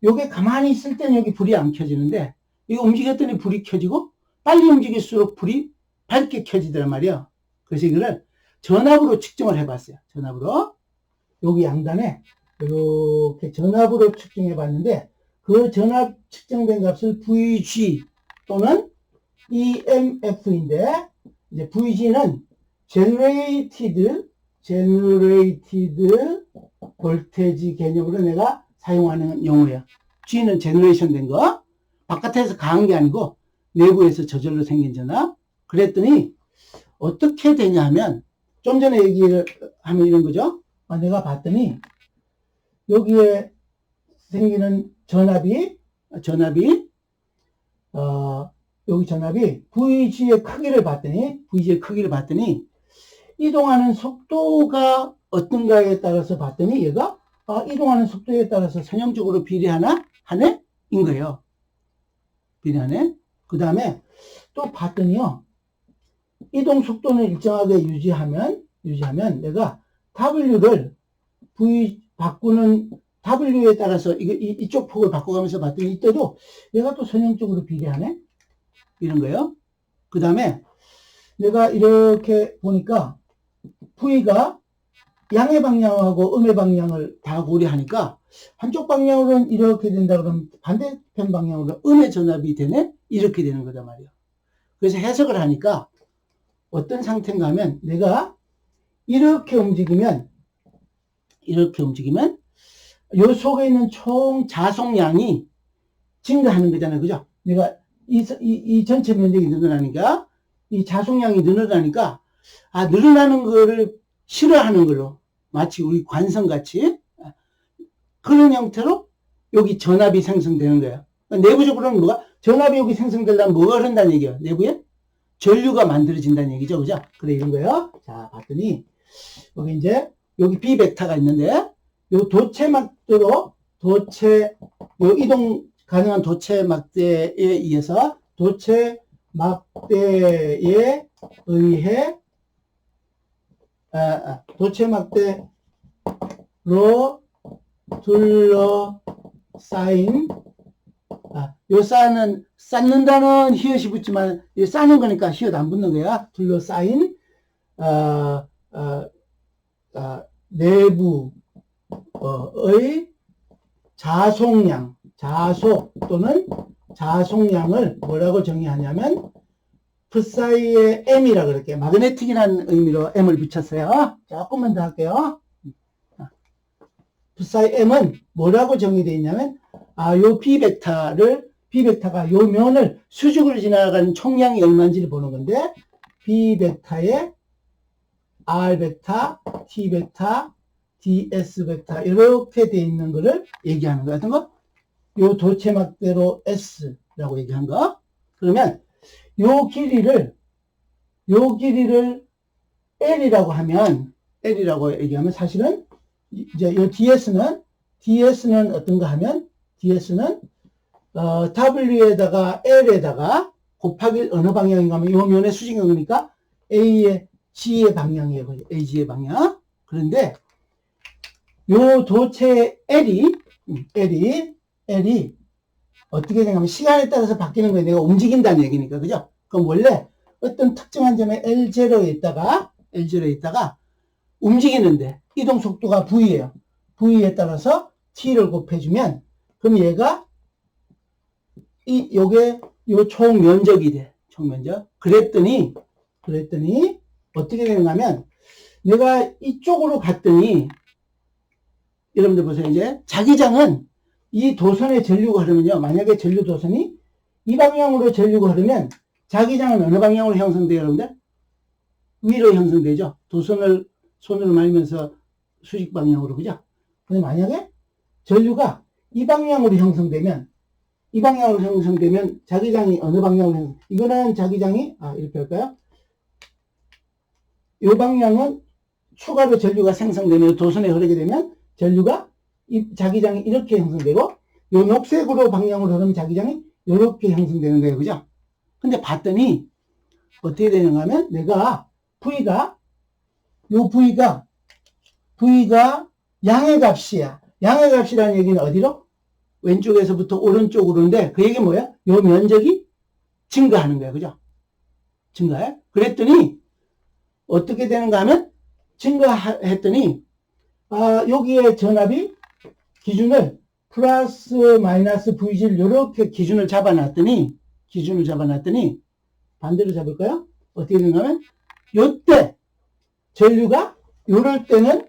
요게 가만히 있을 때는 여기 불이 안 켜지는데 이거 움직였더니 불이 켜지고 빨리 움직일수록 불이 밝게 켜지더란 말이에요. 그래서 이거를 전압으로 측정을 해봤어요. 전압으로 여기 양단에 이렇게 전압으로 측정해 봤는데 그 전압 측정된 값을 VG 또는 EMF인데 이제 VG는 Generated 볼테지 개념으로 내가 사용하는 용어예요. G는 제너레이션 된 거, 바깥에서 가한 게 아니고 내부에서 저절로 생긴 전압. 그랬더니 어떻게 되냐면 좀 전에 얘기를 하면 이런 거죠. 내가 봤더니 여기에 생기는 전압이 여기 전압이 VG의 크기를 봤더니 이동하는 속도가 어떤가에 따라서 봤더니 얘가 이동하는 속도에 따라서 선형적으로 비례하나? 하네? 인 거예요. 비례하네. 그 다음에 또 봤더니요. 이동 속도는 일정하게 유지하면 내가 W를 바꾸는 W에 따라서 이쪽 폭을 바꿔가면서 봤더니 이때도 얘가 또 선형적으로 비례하네? 이런 거예요. 그 다음에 내가 이렇게 보니까 V가 양의 방향하고 음의 방향을 다 고려하니까 한쪽 방향으로는 이렇게 된다 그러면 반대편 방향으로 음의 전압이 되네? 이렇게 되는 거단 말이에요. 그래서 해석을 하니까 어떤 상태인가 하면 내가 이렇게 움직이면 요 속에 있는 총 자송량이 증가하는 거잖아요. 그죠? 내가 이 전체 면적이 늘어나니까 이 자송량이 늘어나니까 늘어나는 거를 싫어하는 걸로 마치 우리 관성같이 그런 형태로 여기 전압이 생성되는 거예요. 그러니까 내부적으로는 뭐가 전압이 여기 생성되려면 뭐가 흐른다는 얘기예요. 내부에 전류가 만들어진다는 얘기죠. 그죠? 그래 이런 거예요. 자 봤더니 여기 B 벡터가 있는데 요 도체막대로 요 이동 가능한 도체막대에 의해서 도체막대에 의해 도체막대로 둘러싸인 요 쌓는다는 히읗이 붙지만, 이 쌓는 거니까 히읗 안 붙는 거야. 둘러싸인, 내부의 자속량, 자속 또는 자속량을 뭐라고 정의하냐면, 풋사이의 M이라 그럴게요. 마그네틱이라는 의미로 M을 붙였어요. 조금만 더 할게요. 풋사이 M은 뭐라고 정의되어 있냐면, 요 B벡터가 요 면을 수직으로 지나가는 총량이 얼마인지를 보는 건데, B벡터의 R벡터, T벡터, DS벡터, 이렇게 되어 있는 거를 얘기하는 거 같은 거? 요 도체막대로 S라고 얘기한 거. 그러면, 요 길이를 L이라고 얘기하면 사실은, 이제 요 DS는 어떤가 하면, DS는, W에다가 L에다가 곱하기 어느 방향인가 하면 요 면의 수직인 거니까 G의 방향이에요. AG의 방향. 그런데, 요 도체 L이 어떻게 되냐면 시간에 따라서 바뀌는 거예요. 내가 움직인다는 얘기니까. 그죠? 그럼 원래 어떤 특정한 점에 L0에 있다가 움직이는데 이동 속도가 V예요. V에 따라서 T를 곱해주면 그럼 얘가 요게 요 총 면적이 돼. 총 면적. 그랬더니 어떻게 되는가 하면 내가 이쪽으로 갔더니 여러분들 보세요. 이제 자기장은 이 도선에 전류가 흐르면요. 만약에 전류 도선이 이 방향으로 전류가 흐르면 자기장은 어느 방향으로 형성돼요, 여러분들? 위로 형성되죠. 도선을 손으로 말면서 수직 방향으로, 그죠? 근데 만약에 전류가 이 방향으로 형성되면 자기장이 어느 방향으로 형성? 이거는 자기장이 이렇게 할까요? 이 방향은 추가로 전류가 생성되면 도선에 흐르게 되면 전류가 이 자기장이 이렇게 형성되고 요 녹색으로 방향으로 흐르면 자기장이 이렇게 형성되는 거예요. 그죠? 근데 봤더니 어떻게 되는가 하면 내가 V가 양의 값이야. 양의 값이라는 얘기는 어디로? 왼쪽에서부터 오른쪽으로인데 그 얘기는 뭐야? 요 면적이 증가하는 거야. 그죠? 증가해? 그랬더니 어떻게 되는가 하면 증가했더니 여기에 전압이 기준을 플러스 마이너스 Vg를 이렇게 기준을 잡아놨더니 반대로 잡을까요? 어떻게 되는가 하면 요때 전류가 요럴 때는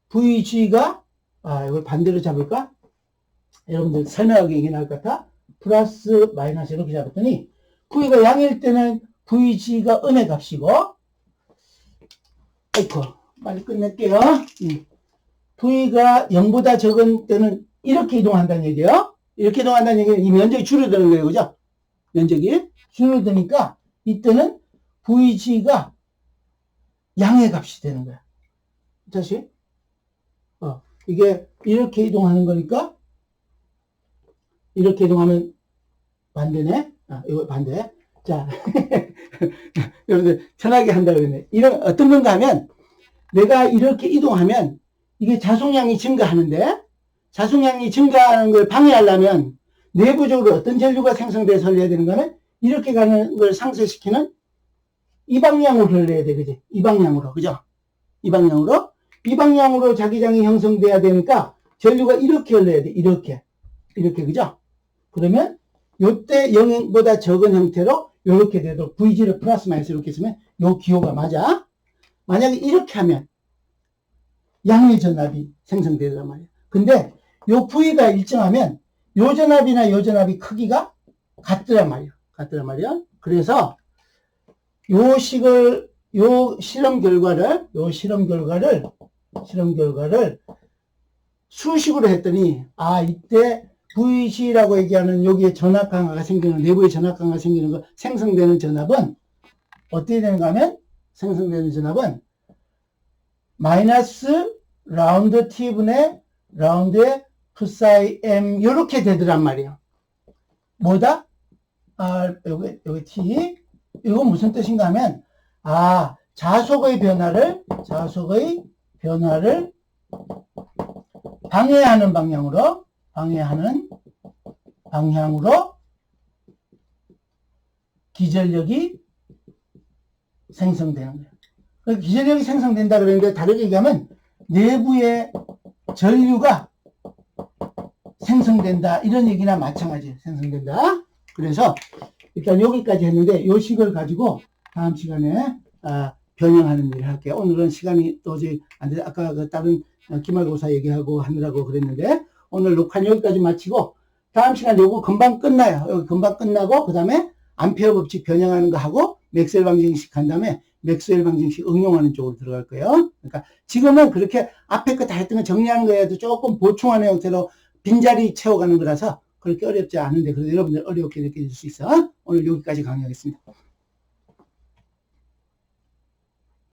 Vg가 이걸 반대로 잡을까? 여러분들 설명하기 이게 나을 것 같아. 플러스 마이너스 이렇게 잡았더니 V가 양일 때는 Vg가 음의 값이고 아이고 빨리 끝낼게요. V가 0보다 적은 때는 이렇게 이동한다는 얘기예요. 이렇게 이동한다는 얘기는 이 면적이 줄어드는 거예요. 그죠? 면적이 줄어드니까 이때는 Vg가 양의 값이 되는 거야. 다시 이게 이렇게 이동하는 거니까 이렇게 이동하면 반대네. 이거 반대. 자, 여러분들 편하게 한다고 그러네. 이런 어떤 건가 하면 내가 이렇게 이동하면 이게 자속량이 증가하는데 자속량이 증가하는 걸 방해하려면 내부적으로 어떤 전류가 생성돼서 흘러야 되는가 하면 이렇게 가는 걸 상쇄시키는 이 방향으로 흘러야 돼. 그지? 이 방향으로. 그죠? 이 방향으로 자기장이 형성돼야 되니까 전류가 이렇게 흘러야 돼. 이렇게. 그죠? 그러면 요때 0보다 적은 형태로 이렇게 되도록 Vg를 플러스 마이너스 이렇게 쓰면 요 기호가 맞아. 만약에 이렇게 하면 양의 전압이 생성되단 말이야. 근데 요 V가 일정하면 요 전압이나 요 전압이 크기가 같더란 말이야. 그래서 요 실험 결과를 수식으로 했더니 이때 Vc라고 얘기하는 여기에 전압 강화가 생기는 내부에 전압 강화가 생기는 거 생성되는 전압은 어떻게 되는가 하면 생성되는 전압은 마이너스 라운드 t분의 라운드의 풋사이 m 이렇게 되더란 말이에요. 뭐다? 여기 t 이건 무슨 뜻인가 하면 자속의 변화를 방해하는 방향으로 방향으로 기전력이 생성되는 거예요. 그러니까 기전력이 생성된다 그랬는데 다르게 얘기하면 내부의 전류가 생성된다 이런 얘기나 마찬가지예요. 생성된다. 그래서 일단 여기까지 했는데 이 식을 가지고 다음 시간에 변형하는 일을 할게요. 오늘은 시간이 도저히 안 돼. 아까 그 다른 기말고사 얘기하고 하느라고 그랬는데 오늘 녹화는 여기까지 마치고 다음 시간 요거 금방 끝나요. 여기 금방 끝나고 그 다음에 암페어 법칙 변형하는 거 하고 맥스웰 방정식 한 다음에 맥스웰 방정식 응용하는 쪽으로 들어갈 거예요. 그러니까 지금은 그렇게 앞에 거 다 했던 거 정리하는 거에도 조금 보충하는 형태로 빈자리 채워가는 거라서 그렇게 어렵지 않은데 그래도 여러분들 어렵게 느껴질 수 있어. 오늘 여기까지 강의하겠습니다.